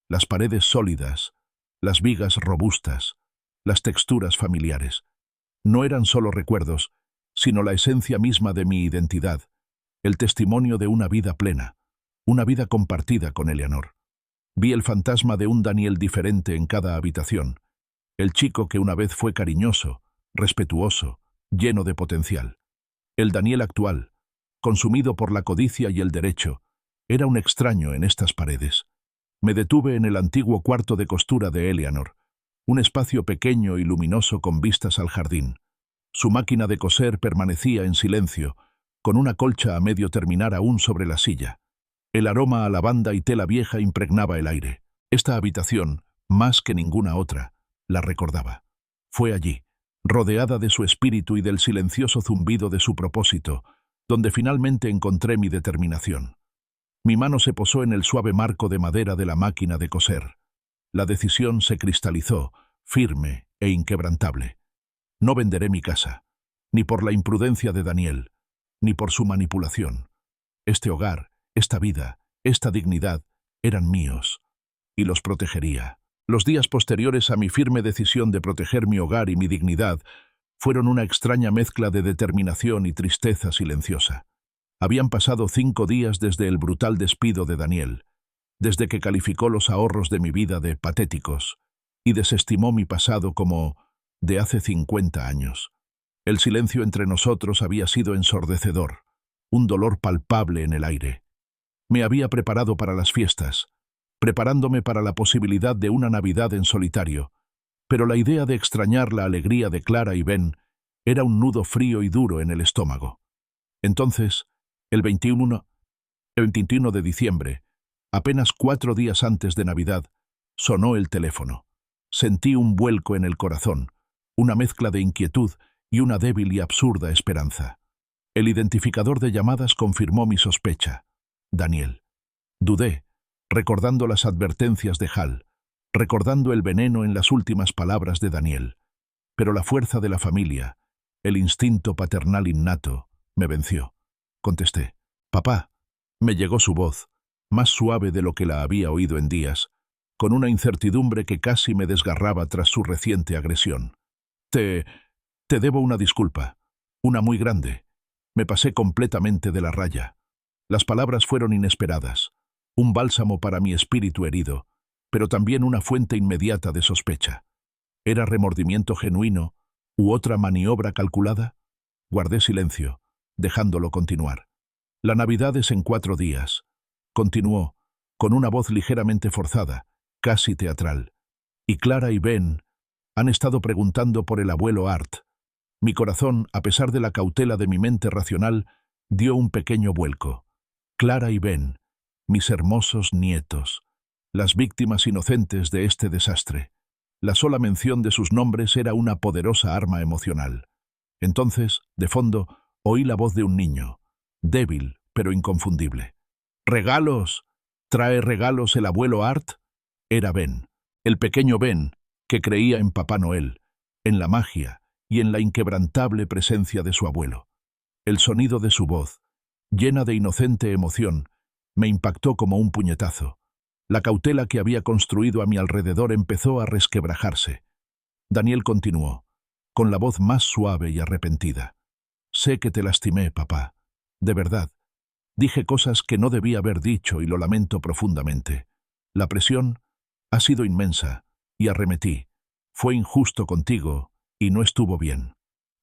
las paredes sólidas, las vigas robustas, las texturas familiares. No eran solo recuerdos, sino la esencia misma de mi identidad, el testimonio de una vida plena, una vida compartida con Eleanor. Vi el fantasma de un Daniel diferente en cada habitación, el chico que una vez fue cariñoso, respetuoso, lleno de potencial. El Daniel actual, consumido por la codicia y el derecho, era un extraño en estas paredes. Me detuve en el antiguo cuarto de costura de Eleanor, un espacio pequeño y luminoso con vistas al jardín. Su máquina de coser permanecía en silencio, con una colcha a medio terminar aún sobre la silla. El aroma a lavanda y tela vieja impregnaba el aire. Esta habitación, más que ninguna otra, la recordaba. Fue allí, rodeada de su espíritu y del silencioso zumbido de su propósito, donde finalmente encontré mi determinación. Mi mano se posó en el suave marco de madera de la máquina de coser. La decisión se cristalizó, firme e inquebrantable. No venderé mi casa, ni por la imprudencia de Daniel, ni por su manipulación. Este hogar, esta vida, esta dignidad, eran míos, y los protegería. Los días posteriores a mi firme decisión de proteger mi hogar y mi dignidad fueron una extraña mezcla de determinación y tristeza silenciosa. Habían pasado 5 días desde el brutal despido de Daniel, desde que calificó los ahorros de mi vida de patéticos y desestimó mi pasado como de hace 50 años. El silencio entre nosotros había sido ensordecedor, un dolor palpable en el aire. Me había preparado para las fiestas, preparándome para la posibilidad de una Navidad en solitario, pero la idea de extrañar la alegría de Clara y Ben era un nudo frío y duro en el estómago. Entonces, el 21 de diciembre, apenas 4 días antes de Navidad, sonó el teléfono. Sentí un vuelco en el corazón, una mezcla de inquietud y una débil y absurda esperanza. El identificador de llamadas confirmó mi sospecha. Daniel. Dudé, recordando las advertencias de Hal, recordando el veneno en las últimas palabras de Daniel. Pero la fuerza de la familia, el instinto paternal innato, me venció. Contesté. «Papá». Me llegó su voz, más suave de lo que la había oído en días, con una incertidumbre que casi me desgarraba tras su reciente agresión. Te debo una disculpa, una muy grande. Me pasé completamente de la raya. Las palabras fueron inesperadas, un bálsamo para mi espíritu herido, pero también una fuente inmediata de sospecha. ¿Era remordimiento genuino u otra maniobra calculada? Guardé silencio, dejándolo continuar. La Navidad es en 4 días, continuó, con una voz ligeramente forzada, casi teatral. Y Clara y Ben han estado preguntando por el abuelo Art. Mi corazón, a pesar de la cautela de mi mente racional, dio un pequeño vuelco. Clara y Ben, mis hermosos nietos, las víctimas inocentes de este desastre. La sola mención de sus nombres era una poderosa arma emocional. Entonces, de fondo, oí la voz de un niño, débil pero inconfundible. «¡Regalos! ¿Trae regalos el abuelo Art?» Era Ben, el pequeño Ben, que creía en Papá Noel, en la magia y en la inquebrantable presencia de su abuelo. El sonido de su voz, llena de inocente emoción, me impactó como un puñetazo. La cautela que había construido a mi alrededor empezó a resquebrajarse. Daniel continuó, con la voz más suave y arrepentida. «Sé que te lastimé, papá. De verdad. Dije cosas que no debía haber dicho y lo lamento profundamente. La presión ha sido inmensa y arremetí. Fue injusto contigo y no estuvo bien».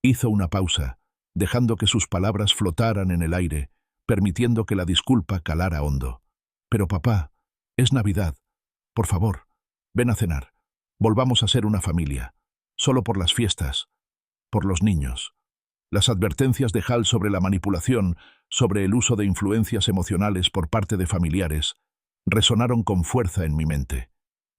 Hizo una pausa, dejando que sus palabras flotaran en el aire, permitiendo que la disculpa calara hondo. «Pero papá, es Navidad. Por favor, ven a cenar. Volvamos a ser una familia. Solo por las fiestas. Por los niños». Las advertencias de Hal sobre la manipulación, sobre el uso de influencias emocionales por parte de familiares, resonaron con fuerza en mi mente.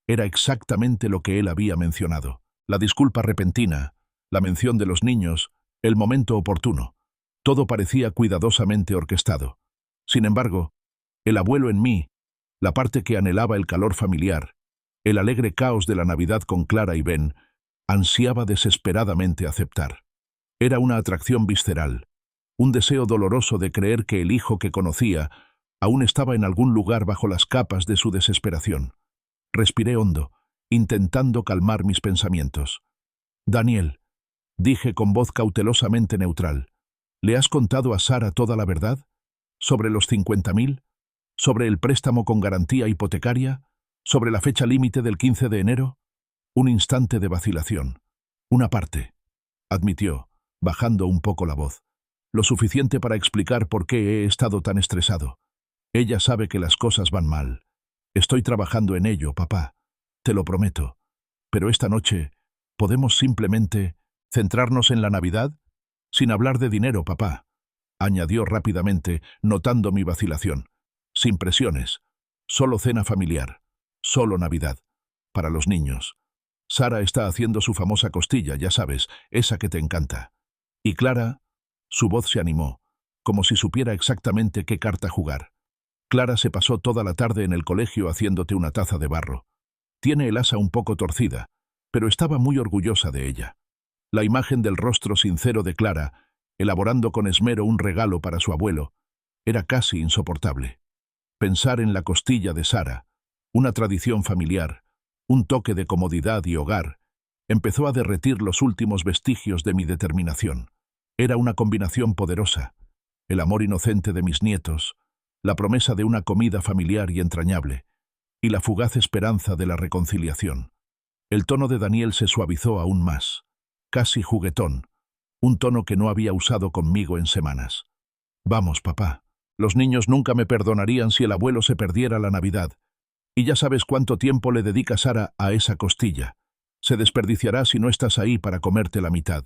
Era exactamente lo que él había mencionado. La disculpa repentina, la mención de los niños, el momento oportuno. Todo parecía cuidadosamente orquestado. Sin embargo, el abuelo en mí, la parte que anhelaba el calor familiar, el alegre caos de la Navidad con Clara y Ben, ansiaba desesperadamente aceptar. Era una atracción visceral, un deseo doloroso de creer que el hijo que conocía Aún estaba en algún lugar bajo las capas de su desesperación. Respiré hondo, intentando calmar mis pensamientos. «Daniel», dije con voz cautelosamente neutral, «¿le has contado a Sara toda la verdad? ¿Sobre los 50.000? ¿Sobre el préstamo con garantía hipotecaria? ¿Sobre la fecha límite del 15 de enero?» Un instante de vacilación. «Una parte», admitió, bajando un poco la voz. «Lo suficiente para explicar por qué he estado tan estresado. Ella sabe que las cosas van mal. Estoy trabajando en ello, papá. Te lo prometo. Pero esta noche, ¿podemos simplemente centrarnos en la Navidad? Sin hablar de dinero, papá», añadió rápidamente, notando mi vacilación. «Sin presiones. Solo cena familiar. Solo Navidad. Para los niños. Sara está haciendo su famosa costilla, ya sabes, esa que te encanta. Y Clara», su voz se animó, como si supiera exactamente qué carta jugar. «Clara se pasó toda la tarde en el colegio haciéndote una taza de barro. Tiene el asa un poco torcida, pero estaba muy orgullosa de ella». La imagen del rostro sincero de Clara, elaborando con esmero un regalo para su abuelo, era casi insoportable. Pensar en la costilla de Sara, una tradición familiar, un toque de comodidad y hogar, empezó a derretir los últimos vestigios de mi determinación. Era una combinación poderosa: el amor inocente de mis nietos, la promesa de una comida familiar y entrañable, y la fugaz esperanza de la reconciliación. El tono de Daniel se suavizó aún más, casi juguetón, un tono que no había usado conmigo en semanas. «Vamos, papá. Los niños nunca me perdonarían si el abuelo se perdiera la Navidad. Y ya sabes cuánto tiempo le dedica Sara a esa costilla. Se desperdiciará si no estás ahí para comerte la mitad».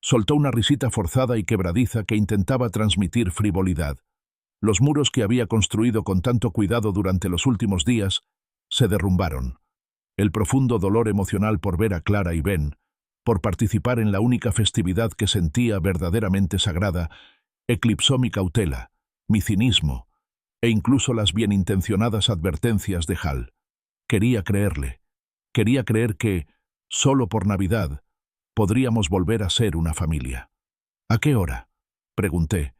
Soltó una risita forzada y quebradiza que intentaba transmitir frivolidad. Los muros que había construido con tanto cuidado durante los últimos días se derrumbaron. El profundo dolor emocional por ver a Clara y Ben, por participar en la única festividad que sentía verdaderamente sagrada, eclipsó mi cautela, mi cinismo, e incluso las bienintencionadas advertencias de Hal. Quería creerle. Quería creer que, solo por Navidad, podríamos volver a ser una familia. «¿A qué hora?», pregunté,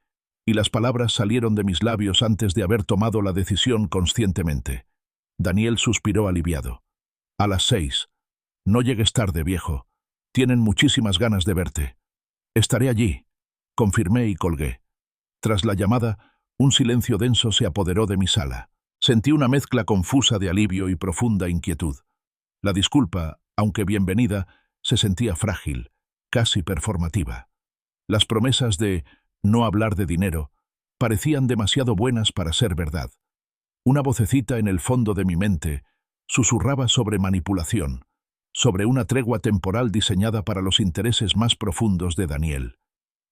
y las palabras salieron de mis labios antes de haber tomado la decisión conscientemente. Daniel suspiró aliviado. «A las 6. No llegues tarde, viejo. Tienen muchísimas ganas de verte». «Estaré allí», confirmé y colgué. Tras la llamada, un silencio denso se apoderó de mi sala. Sentí una mezcla confusa de alivio y profunda inquietud. La disculpa, aunque bienvenida, se sentía frágil, casi performativa. Las promesas de no hablar de dinero parecían demasiado buenas para ser verdad. Una vocecita en el fondo de mi mente susurraba sobre manipulación, sobre una tregua temporal diseñada para los intereses más profundos de Daniel.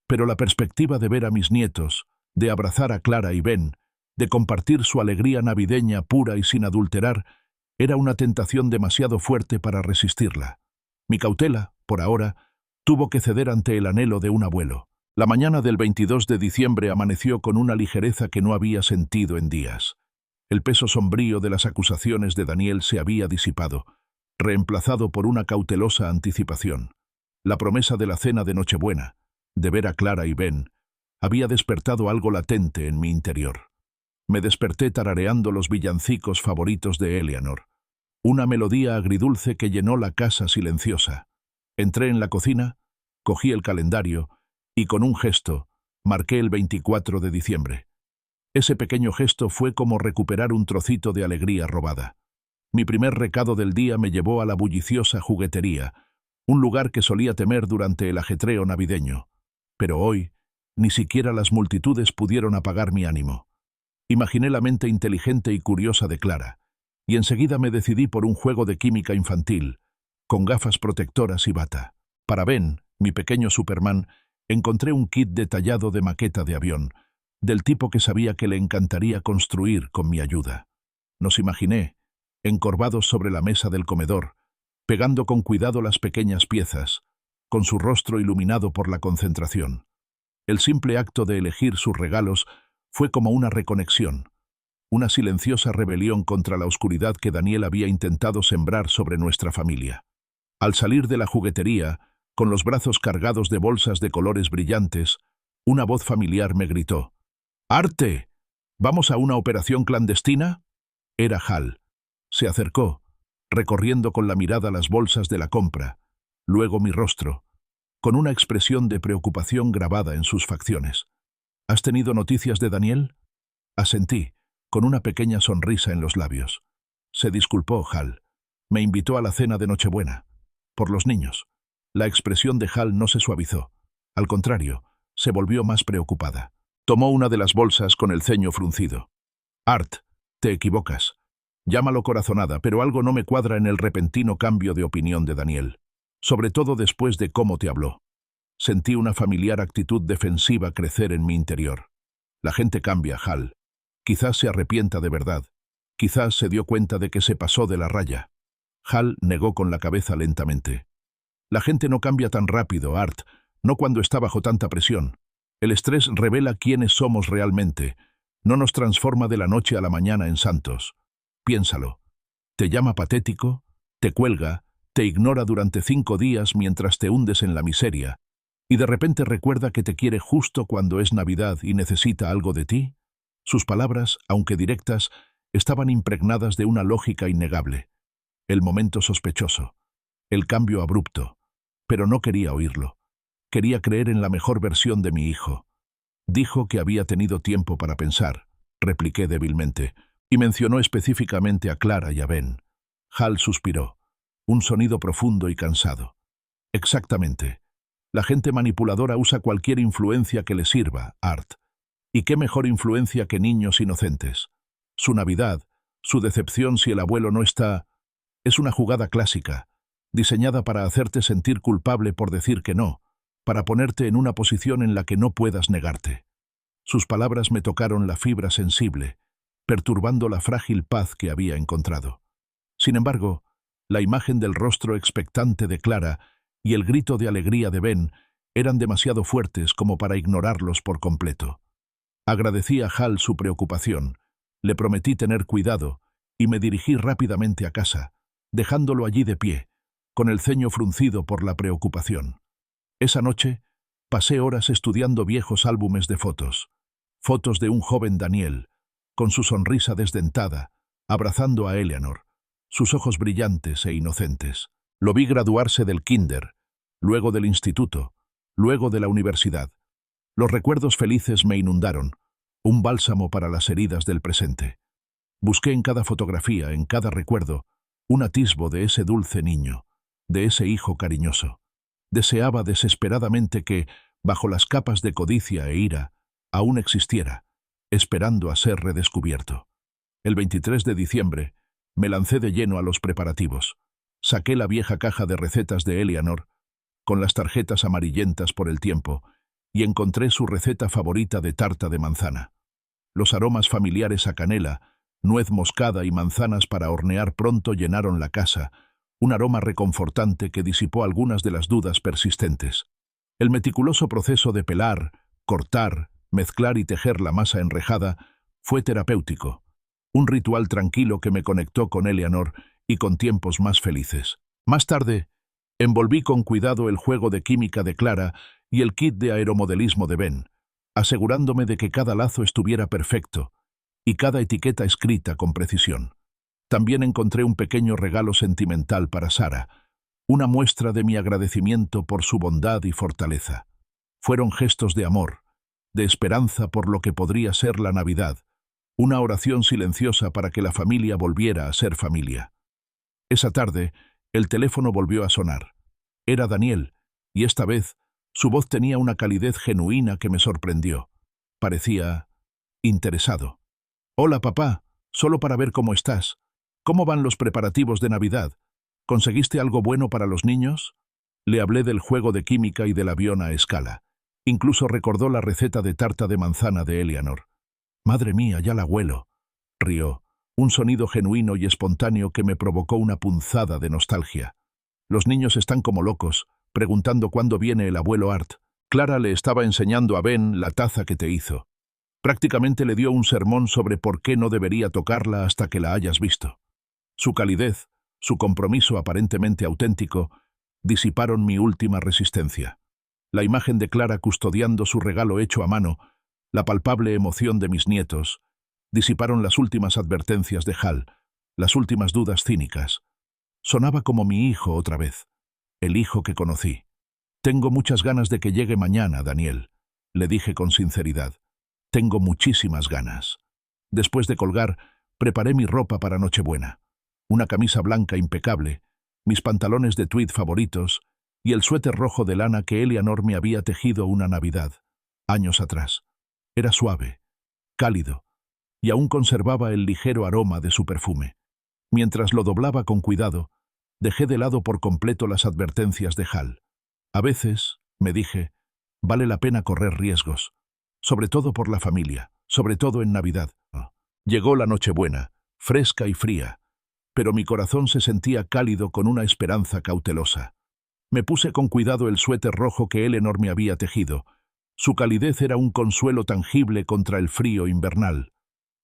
Pero la perspectiva de ver a mis nietos, de abrazar a Clara y Ben, de compartir su alegría navideña pura y sin adulterar, era una tentación demasiado fuerte para resistirla. Mi cautela, por ahora, tuvo que ceder ante el anhelo de un abuelo. La mañana del 22 de diciembre amaneció con una ligereza que no había sentido en días. El peso sombrío de las acusaciones de Daniel se había disipado, reemplazado por una cautelosa anticipación. La promesa de la cena de Nochebuena, de ver a Clara y Ben, había despertado algo latente en mi interior. Me desperté tarareando los villancicos favoritos de Eleanor, una melodía agridulce que llenó la casa silenciosa. Entré en la cocina, cogí el calendario y con un gesto marqué el 24 de diciembre. Ese pequeño gesto fue como recuperar un trocito de alegría robada. Mi primer recado del día me llevó a la bulliciosa juguetería, un lugar que solía temer durante el ajetreo navideño. Pero hoy, ni siquiera las multitudes pudieron apagar mi ánimo. Imaginé la mente inteligente y curiosa de Clara, y enseguida me decidí por un juego de química infantil, con gafas protectoras y bata. Para Ben, mi pequeño Superman, encontré un kit detallado de maqueta de avión, del tipo que sabía que le encantaría construir con mi ayuda. Nos imaginé, encorvados sobre la mesa del comedor, pegando con cuidado las pequeñas piezas, con su rostro iluminado por la concentración. El simple acto de elegir sus regalos fue como una reconexión, una silenciosa rebelión contra la oscuridad que Daniel había intentado sembrar sobre nuestra familia. Al salir de la juguetería, con los brazos cargados de bolsas de colores brillantes, una voz familiar me gritó: «¡Arte!». ¿Vamos a una operación clandestina? Era Hal. Se acercó, recorriendo con la mirada las bolsas de la compra, luego mi rostro, con una expresión de preocupación grabada en sus facciones. ¿Has tenido noticias de Daniel? Asentí, con una pequeña sonrisa en los labios. Se disculpó, Hal. Me invitó a la cena de Nochebuena. Por los niños. La expresión de Hal no se suavizó. Al contrario, se volvió más preocupada. Tomó una de las bolsas con el ceño fruncido. Art, te equivocas. Llámalo corazonada, pero algo no me cuadra en el repentino cambio de opinión de Daniel. Sobre todo después de cómo te habló. Sentí una familiar actitud defensiva crecer en mi interior. La gente cambia, Hal. Quizás se arrepienta de verdad. Quizás se dio cuenta de que se pasó de la raya. Hal negó con la cabeza lentamente. La gente no cambia tan rápido, Art, no cuando está bajo tanta presión. El estrés revela quiénes somos realmente. No nos transforma de la noche a la mañana en santos. Piénsalo. Te llama patético, te cuelga, te ignora durante 5 días mientras te hundes en la miseria, y de repente recuerda que te quiere justo cuando es Navidad y necesita algo de ti. Sus palabras, aunque directas, estaban impregnadas de una lógica innegable. El momento sospechoso. El cambio abrupto. Pero no quería oírlo. Quería creer en la mejor versión de mi hijo. Dijo que había tenido tiempo para pensar, repliqué débilmente, y mencionó específicamente a Clara y a Ben. Hal suspiró. Un sonido profundo y cansado. Exactamente. La gente manipuladora usa cualquier influencia que le sirva, Art. ¿Y qué mejor influencia que niños inocentes? Su Navidad, su decepción si el abuelo no está... Es una jugada clásica, diseñada para hacerte sentir culpable por decir que no, para ponerte en una posición en la que no puedas negarte. Sus palabras me tocaron la fibra sensible, perturbando la frágil paz que había encontrado. Sin embargo, la imagen del rostro expectante de Clara y el grito de alegría de Ben eran demasiado fuertes como para ignorarlos por completo. Agradecí a Hal su preocupación, le prometí tener cuidado y me dirigí rápidamente a casa, dejándolo allí de pie, con el ceño fruncido por la preocupación. Esa noche, pasé horas estudiando viejos álbumes de fotos. Fotos de un joven Daniel, con su sonrisa desdentada, abrazando a Eleanor, sus ojos brillantes e inocentes. Lo vi graduarse del kinder, luego del instituto, luego de la universidad. Los recuerdos felices me inundaron, un bálsamo para las heridas del presente. Busqué en cada fotografía, en cada recuerdo, un atisbo de ese dulce niño, de ese hijo cariñoso. Deseaba desesperadamente que, bajo las capas de codicia e ira, aún existiera, esperando a ser redescubierto. El 23 de diciembre, me lancé de lleno a los preparativos. Saqué la vieja caja de recetas de Eleanor, con las tarjetas amarillentas por el tiempo, y encontré su receta favorita de tarta de manzana. Los aromas familiares a canela, nuez moscada y manzanas para hornear pronto llenaron la casa, un aroma reconfortante que disipó algunas de las dudas persistentes. El meticuloso proceso de pelar, cortar, mezclar y tejer la masa enrejada fue terapéutico, un ritual tranquilo que me conectó con Eleanor y con tiempos más felices. Más tarde, envolví con cuidado el juego de química de Clara y el kit de aeromodelismo de Ben, asegurándome de que cada lazo estuviera perfecto y cada etiqueta escrita con precisión. También encontré un pequeño regalo sentimental para Sara, una muestra de mi agradecimiento por su bondad y fortaleza. Fueron gestos de amor, de esperanza por lo que podría ser la Navidad, una oración silenciosa para que la familia volviera a ser familia. Esa tarde, el teléfono volvió a sonar. Era Daniel, y esta vez, su voz tenía una calidez genuina que me sorprendió. Parecía interesado. «Hola, papá, solo para ver cómo estás. ¿Cómo van los preparativos de Navidad? ¿Conseguiste algo bueno para los niños?» Le hablé del juego de química y del avión a escala. Incluso recordó la receta de tarta de manzana de Eleanor. «Madre mía, ya la huelo», rió, un sonido genuino y espontáneo que me provocó una punzada de nostalgia. «Los niños están como locos, preguntando cuándo viene el abuelo Art. Clara le estaba enseñando a Ben la taza que te hizo. Prácticamente le dio un sermón sobre por qué no debería tocarla hasta que la hayas visto. Su calidez, su compromiso aparentemente auténtico, disiparon mi última resistencia. La imagen de Clara custodiando su regalo hecho a mano, la palpable emoción de mis nietos, Disiparon las últimas advertencias de Hal, las últimas dudas cínicas. Sonaba como mi hijo otra vez, el hijo que conocí. Tengo muchas ganas de que llegue mañana, Daniel, le dije con sinceridad. Tengo muchísimas ganas. Después de colgar, preparé mi ropa para Nochebuena. Una camisa blanca impecable, mis pantalones de tweed favoritos y el suéter rojo de lana que Eleanor me había tejido una Navidad, años atrás. Era suave, cálido, y aún conservaba el ligero aroma de su perfume. Mientras lo doblaba con cuidado, dejé de lado por completo las advertencias de Hal. A veces, me dije, vale la pena correr riesgos, sobre todo por la familia, sobre todo en Navidad. Llegó la Nochebuena, fresca y fría, pero mi corazón se sentía cálido con una esperanza cautelosa. Me puse con cuidado el suéter rojo que Eleanor me había tejido. Su calidez era un consuelo tangible contra el frío invernal.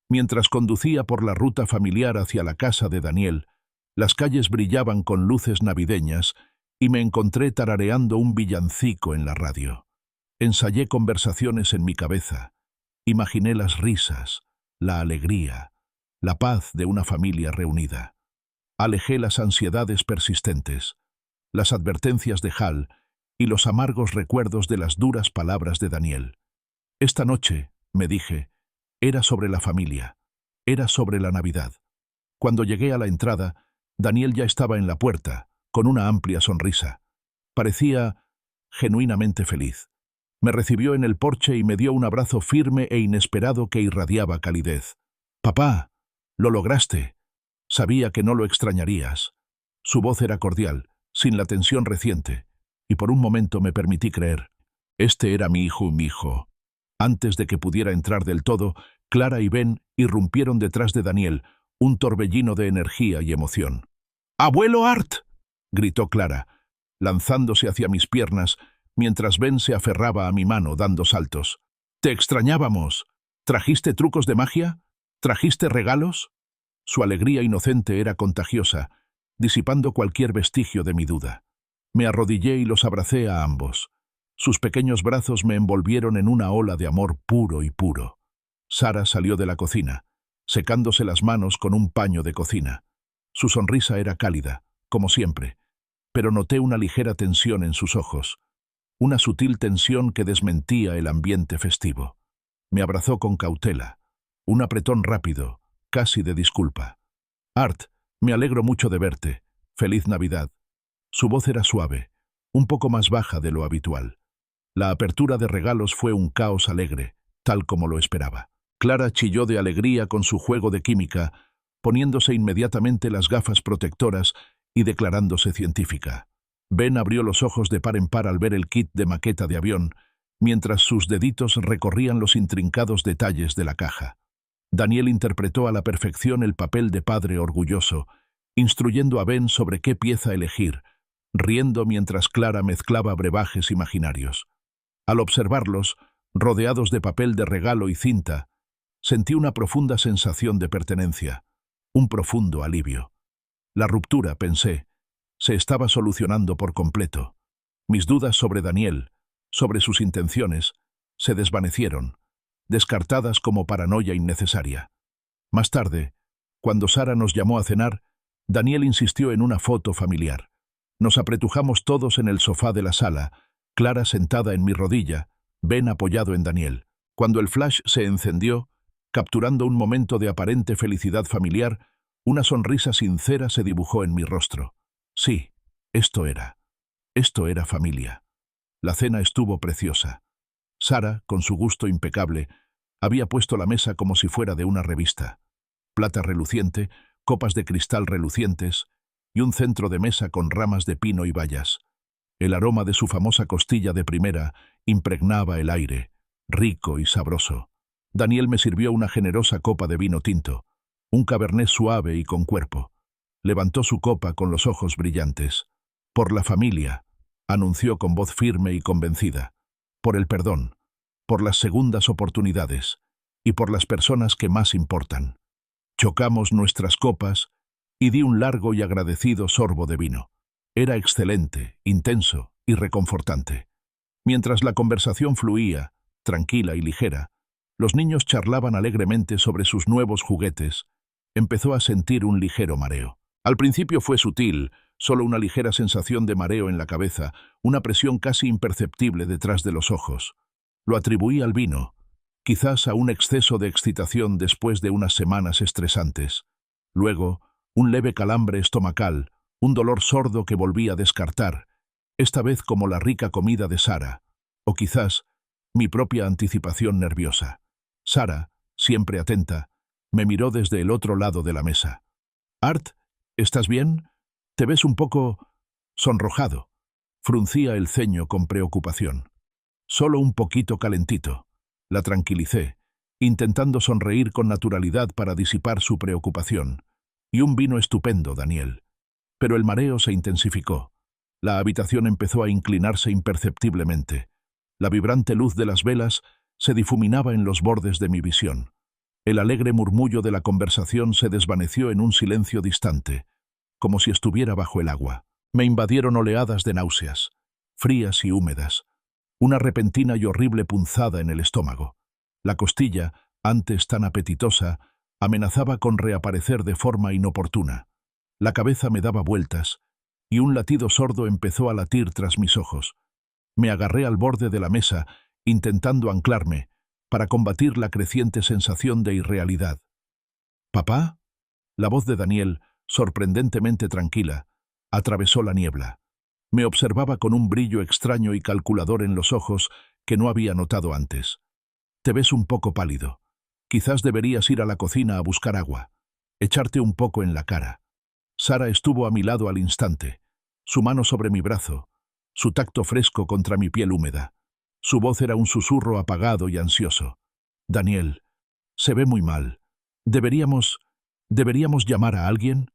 Mientras conducía por la ruta familiar hacia la casa de Daniel, las calles brillaban con luces navideñas y me encontré tarareando un villancico en la radio. Ensayé conversaciones en mi cabeza. Imaginé las risas, la alegría, la paz de una familia reunida. Alejé las ansiedades persistentes, las advertencias de Hal y los amargos recuerdos de las duras palabras de Daniel. Esta noche, me dije, era sobre la familia, era sobre la Navidad. Cuando llegué a la entrada, Daniel ya estaba en la puerta, con una amplia sonrisa. Parecía genuinamente feliz. Me recibió en el porche y me dio un abrazo firme e inesperado que irradiaba calidez. «Papá, lo lograste. Sabía que no lo extrañarías». Su voz era cordial, sin la tensión reciente, y por un momento me permití creer. Este era mi hijo. Antes de que pudiera entrar del todo, Clara y Ben irrumpieron detrás de Daniel, un torbellino de energía y emoción. «¡Abuelo Art!», gritó Clara, lanzándose hacia mis piernas, mientras Ben se aferraba a mi mano dando saltos. «¡Te extrañábamos! ¿Trajiste trucos de magia? ¿Trajiste regalos?» Su alegría inocente era contagiosa, disipando cualquier vestigio de mi duda. Me arrodillé y los abracé a ambos. Sus pequeños brazos me envolvieron en una ola de amor puro y puro. Sara salió de la cocina, secándose las manos con un paño de cocina. Su sonrisa era cálida, como siempre, pero noté una ligera tensión en sus ojos, una sutil tensión que desmentía el ambiente festivo. Me abrazó con cautela, un apretón rápido, casi de disculpa. «Art, me alegro mucho de verte. Feliz Navidad». Su voz era suave, un poco más baja de lo habitual. La apertura de regalos fue un caos alegre, tal como lo esperaba. Clara chilló de alegría con su juego de química, poniéndose inmediatamente las gafas protectoras y declarándose científica. Ben abrió los ojos de par en par al ver el kit de maqueta de avión, mientras sus deditos recorrían los intrincados detalles de la caja. Daniel interpretó a la perfección el papel de padre orgulloso, instruyendo a Ben sobre qué pieza elegir, riendo mientras Clara mezclaba brebajes imaginarios. Al observarlos, rodeados de papel de regalo y cinta, sentí una profunda sensación de pertenencia, un profundo alivio. La ruptura, pensé, se estaba solucionando por completo. Mis dudas sobre Daniel, sobre sus intenciones, se desvanecieron, descartadas como paranoia innecesaria. Más tarde, cuando Sara nos llamó a cenar, Daniel insistió en una foto familiar. Nos apretujamos todos en el sofá de la sala, Clara sentada en mi rodilla, Ben apoyado en Daniel. Cuando el flash se encendió, capturando un momento de aparente felicidad familiar, una sonrisa sincera se dibujó en mi rostro. Sí, esto era familia. La cena estuvo preciosa. Sara, con su gusto impecable, había puesto la mesa como si fuera de una revista. Plata reluciente, copas de cristal relucientes y un centro de mesa con ramas de pino y bayas. El aroma de su famosa costilla de primera impregnaba el aire, rico y sabroso. Daniel me sirvió una generosa copa de vino tinto, un cabernet suave y con cuerpo. Levantó su copa con los ojos brillantes. «Por la familia», anunció con voz firme y convencida. «Por el perdón, por las segundas oportunidades y por las personas que más importan». Chocamos nuestras copas y di un largo y agradecido sorbo de vino. Era excelente, intenso y reconfortante. Mientras la conversación fluía, tranquila y ligera, Los niños charlaban alegremente sobre sus nuevos juguetes. Empezó a sentir un ligero mareo. Al principio fue sutil, solo una ligera sensación de mareo en la cabeza, una presión casi imperceptible detrás de los ojos. Lo atribuí al vino, quizás a un exceso de excitación después de unas semanas estresantes. Luego, un leve calambre estomacal, un dolor sordo que volví a descartar, esta vez como la rica comida de Sara, o quizás mi propia anticipación nerviosa. Sara, siempre atenta, me miró desde el otro lado de la mesa. «Art, ¿estás bien? Te ves un poco sonrojado». Fruncía el ceño con preocupación. «Solo un poquito calentito». La tranquilicé, intentando sonreír con naturalidad para disipar su preocupación. «Y un vino estupendo, Daniel». Pero el mareo se intensificó. La habitación empezó a inclinarse imperceptiblemente. La vibrante luz de las velas se difuminaba en los bordes de mi visión. El alegre murmullo de la conversación se desvaneció en un silencio distante, como si estuviera bajo el agua. Me invadieron oleadas de náuseas, frías y húmedas, una repentina y horrible punzada en el estómago. La costilla, antes tan apetitosa, amenazaba con reaparecer de forma inoportuna. La cabeza me daba vueltas, y un latido sordo empezó a latir tras mis ojos. Me agarré al borde de la mesa, intentando anclarme, para combatir la creciente sensación de irrealidad. «¿Papá?» La voz de Daniel, sorprendentemente tranquila, atravesó la niebla. Me observaba con un brillo extraño y calculador en los ojos que no había notado antes. «Te ves un poco pálido. Quizás deberías ir a la cocina a buscar agua. Echarte un poco en la cara». Sara estuvo a mi lado al instante, su mano sobre mi brazo, su tacto fresco contra mi piel húmeda. Su voz era un susurro apagado y ansioso. «Daniel, se ve muy mal. ¿Deberíamos llamar a alguien?»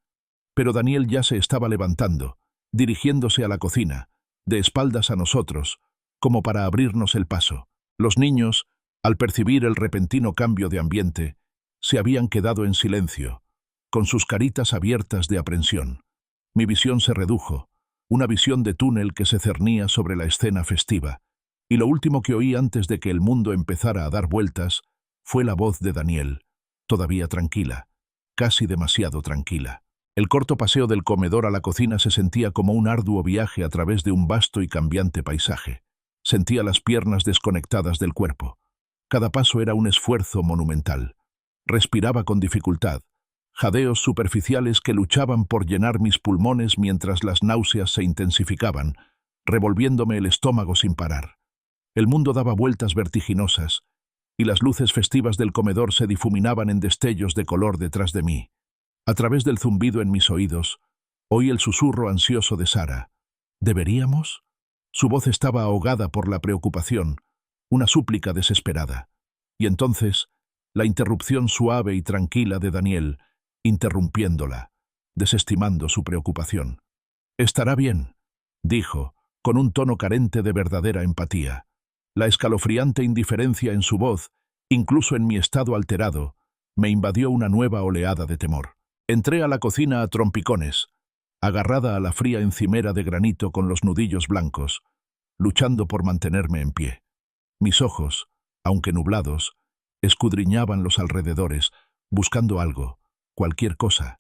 Pero Daniel ya se estaba levantando, dirigiéndose a la cocina, de espaldas a nosotros, como para abrirnos el paso. Los niños, al percibir el repentino cambio de ambiente, se habían quedado en silencio, con sus caritas abiertas de aprensión. Mi visión se redujo, una visión de túnel que se cernía sobre la escena festiva, y lo último que oí antes de que el mundo empezara a dar vueltas fue la voz de Daniel, todavía tranquila, casi demasiado tranquila. El corto paseo del comedor a la cocina se sentía como un arduo viaje a través de un vasto y cambiante paisaje. Sentía las piernas desconectadas del cuerpo. Cada paso era un esfuerzo monumental. Respiraba con dificultad, jadeos superficiales que luchaban por llenar mis pulmones mientras las náuseas se intensificaban, revolviéndome el estómago sin parar. El mundo daba vueltas vertiginosas, y las luces festivas del comedor se difuminaban en destellos de color detrás de mí. A través del zumbido en mis oídos, oí el susurro ansioso de Sara. ¿Deberíamos? Su voz estaba ahogada por la preocupación, una súplica desesperada. Y entonces, la interrupción suave y tranquila de Daniel, interrumpiéndola, desestimando su preocupación. «Estará bien», dijo, con un tono carente de verdadera empatía. La escalofriante indiferencia en su voz, incluso en mi estado alterado, me invadió una nueva oleada de temor. Entré a la cocina a trompicones, agarrada a la fría encimera de granito con los nudillos blancos, luchando por mantenerme en pie. Mis ojos, aunque nublados, escudriñaban los alrededores, buscando algo, cualquier cosa,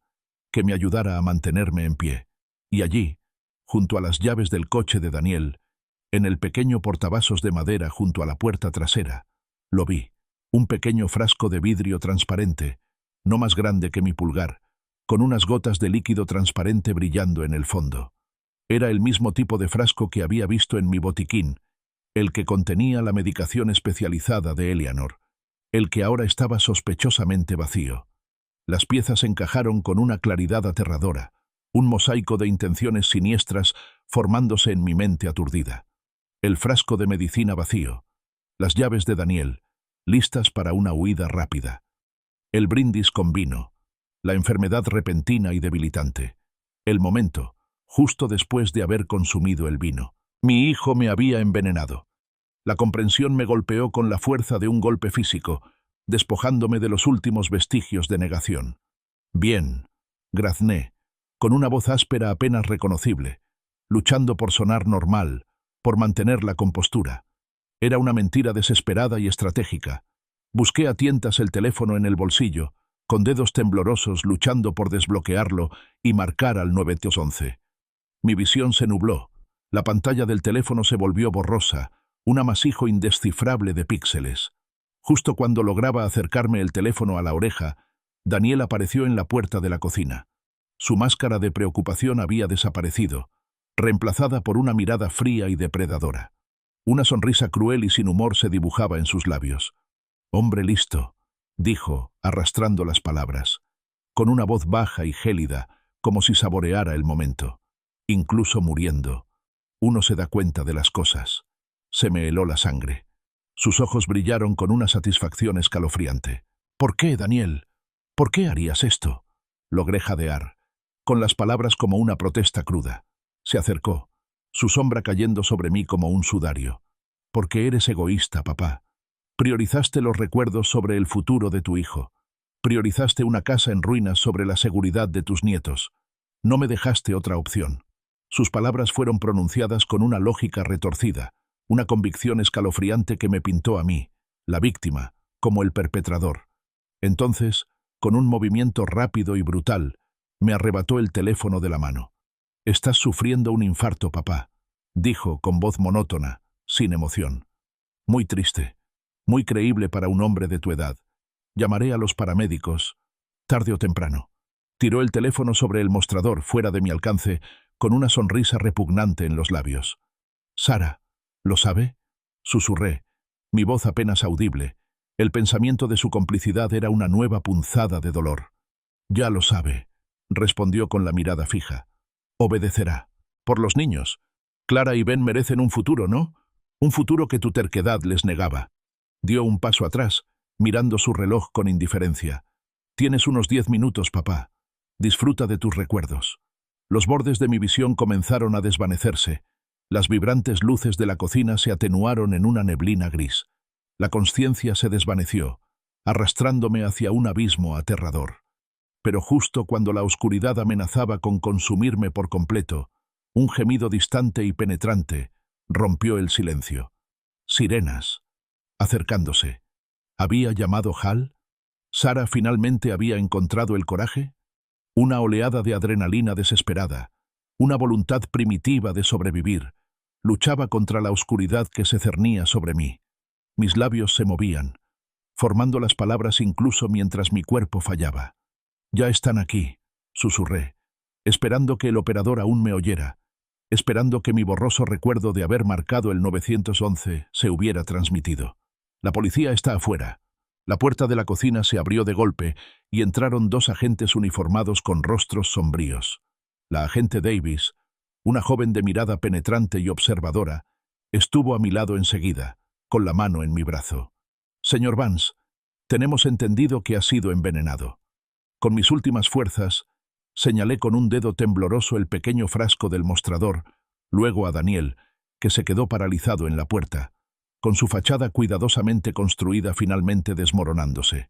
que me ayudara a mantenerme en pie. Y allí, junto a las llaves del coche de Daniel, en el pequeño portavasos de madera junto a la puerta trasera, lo vi, un pequeño frasco de vidrio transparente, no más grande que mi pulgar, con unas gotas de líquido transparente brillando en el fondo. Era el mismo tipo de frasco que había visto en mi botiquín, el que contenía la medicación especializada de Eleanor, el que ahora estaba sospechosamente vacío. Las piezas encajaron con una claridad aterradora, un mosaico de intenciones siniestras formándose en mi mente aturdida. El frasco de medicina vacío, las llaves de Daniel, listas para una huida rápida. El brindis con vino, la enfermedad repentina y debilitante. El momento, justo después de haber consumido el vino. Mi hijo me había envenenado. La comprensión me golpeó con la fuerza de un golpe físico, despojándome de los últimos vestigios de negación. «Bien», grazné, con una voz áspera apenas reconocible, luchando por sonar normal, por mantener la compostura. Era una mentira desesperada y estratégica, Busqué a tientas el teléfono en el bolsillo, con dedos temblorosos luchando por desbloquearlo y marcar al 911. Mi visión se nubló. La pantalla del teléfono se volvió borrosa, un amasijo indescifrable de píxeles. Justo cuando lograba acercarme el teléfono a la oreja, Daniel apareció en la puerta de la cocina. Su máscara de preocupación había desaparecido, reemplazada por una mirada fría y depredadora. Una sonrisa cruel y sin humor se dibujaba en sus labios. «Hombre listo», dijo, arrastrando las palabras, con una voz baja y gélida, como si saboreara el momento. Incluso muriendo, uno se da cuenta de las cosas. Se me heló la sangre. Sus ojos brillaron con una satisfacción escalofriante. «¿Por qué, Daniel? ¿Por qué harías esto?». Logré jadear, con las palabras como una protesta cruda. Se acercó, su sombra cayendo sobre mí como un sudario. «Porque eres egoísta, papá. Priorizaste los recuerdos sobre el futuro de tu hijo. Priorizaste una casa en ruinas sobre la seguridad de tus nietos. No me dejaste otra opción». Sus palabras fueron pronunciadas con una lógica retorcida, una convicción escalofriante que me pintó a mí, la víctima, como el perpetrador. Entonces, con un movimiento rápido y brutal, me arrebató el teléfono de la mano. «Estás sufriendo un infarto, papá», dijo con voz monótona, sin emoción. «Muy triste, muy creíble para un hombre de tu edad. Llamaré a los paramédicos, tarde o temprano». Tiró el teléfono sobre el mostrador, fuera de mi alcance, con una sonrisa repugnante en los labios. «Sara, ¿lo sabe?», susurré, mi voz apenas audible. El pensamiento de su complicidad era una nueva punzada de dolor. «Ya lo sabe», respondió con la mirada fija. «Obedecerá. Por los niños. Clara y Ben merecen un futuro, ¿no? Un futuro que tu terquedad les negaba». Dio un paso atrás, mirando su reloj con indiferencia. «Tienes unos 10 minutos, papá. Disfruta de tus recuerdos». Los bordes de mi visión comenzaron a desvanecerse. Las vibrantes luces de la cocina se atenuaron en una neblina gris. La consciencia se desvaneció, arrastrándome hacia un abismo aterrador. Pero justo cuando la oscuridad amenazaba con consumirme por completo, un gemido distante y penetrante rompió el silencio. Sirenas. Acercándose. ¿Había llamado Hal? ¿Sara finalmente había encontrado el coraje? Una oleada de adrenalina desesperada, una voluntad primitiva de sobrevivir, luchaba contra la oscuridad que se cernía sobre mí. Mis labios se movían, formando las palabras incluso mientras mi cuerpo fallaba. «Ya están aquí», susurré, esperando que el operador aún me oyera, esperando que mi borroso recuerdo de haber marcado el 911 se hubiera transmitido. «La policía está afuera». La puerta de la cocina se abrió de golpe y entraron 2 agentes uniformados con rostros sombríos. La agente Davis, una joven de mirada penetrante y observadora, estuvo a mi lado enseguida, con la mano en mi brazo. «Señor Vance, tenemos entendido que ha sido envenenado». Con mis últimas fuerzas, señalé con un dedo tembloroso el pequeño frasco del mostrador, luego a Daniel, que se quedó paralizado en la puerta, con su fachada cuidadosamente construida finalmente desmoronándose.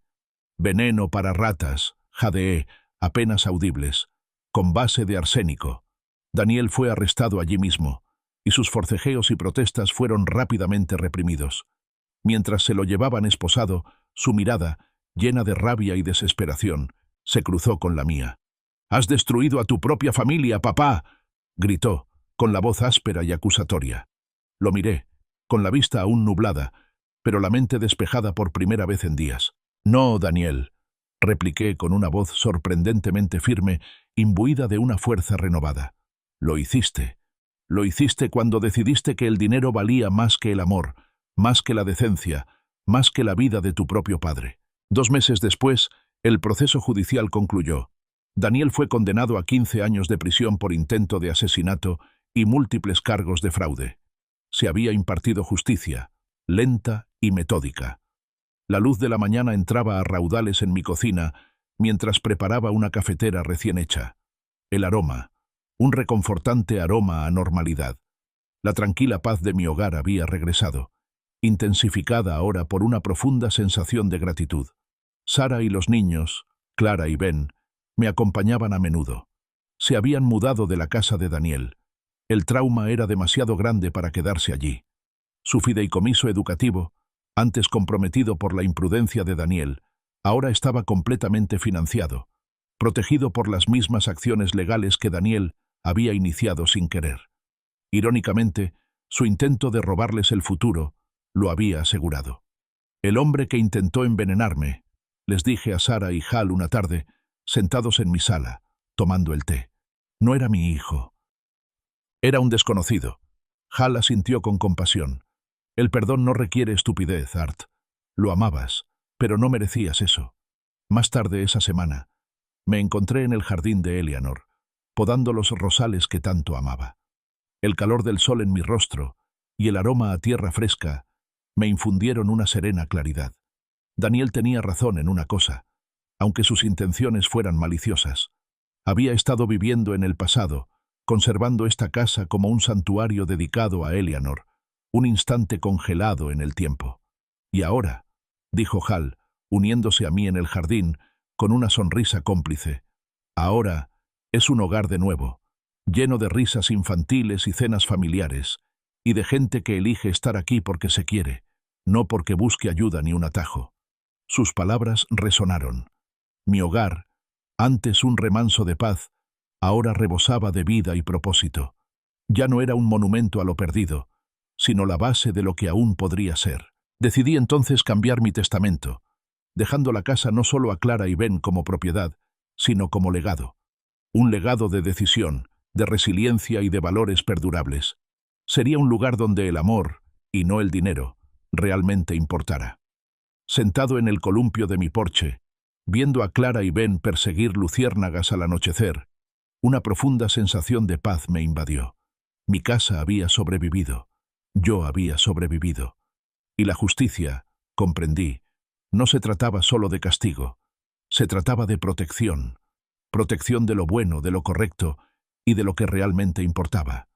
«Veneno para ratas», jadeé, apenas audibles, «con base de arsénico». Daniel fue arrestado allí mismo, y sus forcejeos y protestas fueron rápidamente reprimidos. Mientras se lo llevaban esposado, su mirada, llena de rabia y desesperación, se cruzó con la mía. «Has destruido a tu propia familia, papá», gritó, con la voz áspera y acusatoria. Lo miré, con la vista aún nublada, pero la mente despejada por primera vez en días. «No, Daniel», repliqué con una voz sorprendentemente firme, imbuida de una fuerza renovada. «Lo hiciste. Lo hiciste cuando decidiste que el dinero valía más que el amor, más que la decencia, más que la vida de tu propio padre». 2 meses después, el proceso judicial concluyó. Daniel fue condenado a 15 años de prisión por intento de asesinato y múltiples cargos de fraude. Se había impartido justicia, lenta y metódica. La luz de la mañana entraba a raudales en mi cocina mientras preparaba una cafetera recién hecha. El aroma, un reconfortante aroma a normalidad. La tranquila paz de mi hogar había regresado, intensificada ahora por una profunda sensación de gratitud. Sara y los niños, Clara y Ben, me acompañaban a menudo. Se habían mudado de la casa de Daniel. El trauma era demasiado grande para quedarse allí. Su fideicomiso educativo, Antes comprometido por la imprudencia de Daniel, ahora estaba completamente financiado, protegido por las mismas acciones legales que Daniel había iniciado sin querer. Irónicamente, su intento de robarles el futuro lo había asegurado. El hombre que intentó envenenarme, les dije a Sara y Hal una tarde, sentados en mi sala, tomando el té. No era mi hijo. Era un desconocido. Hal asintió con compasión. El perdón no requiere estupidez, Art. Lo amabas, pero no merecías eso. Más tarde esa semana, me encontré en el jardín de Eleanor, podando los rosales que tanto amaba. El calor del sol en mi rostro y el aroma a tierra fresca me infundieron una serena claridad. Daniel tenía razón en una cosa, aunque sus intenciones fueran maliciosas. Había estado viviendo en el pasado, conservando esta casa como un santuario dedicado a Eleanor, un instante congelado en el tiempo. Y ahora, dijo Hal, uniéndose a mí en el jardín, con una sonrisa cómplice, ahora es un hogar de nuevo, lleno de risas infantiles y cenas familiares, y de gente que elige estar aquí porque se quiere, no porque busque ayuda ni un atajo. Sus palabras resonaron. Mi hogar, antes un remanso de paz, ahora rebosaba de vida y propósito. Ya no era un monumento a lo perdido, sino la base de lo que aún podría ser. Decidí entonces cambiar mi testamento, dejando la casa no solo a Clara y Ben como propiedad, sino como legado. Un legado de decisión, de resiliencia y de valores perdurables. Sería un lugar donde el amor, y no el dinero, realmente importara. Sentado en el columpio de mi porche, viendo a Clara y Ben perseguir luciérnagas al anochecer, una profunda sensación de paz me invadió. Mi casa había sobrevivido. Yo había sobrevivido. Y la justicia, comprendí, no se trataba solo de castigo. Se trataba de protección. Protección de lo bueno, de lo correcto y de lo que realmente importaba.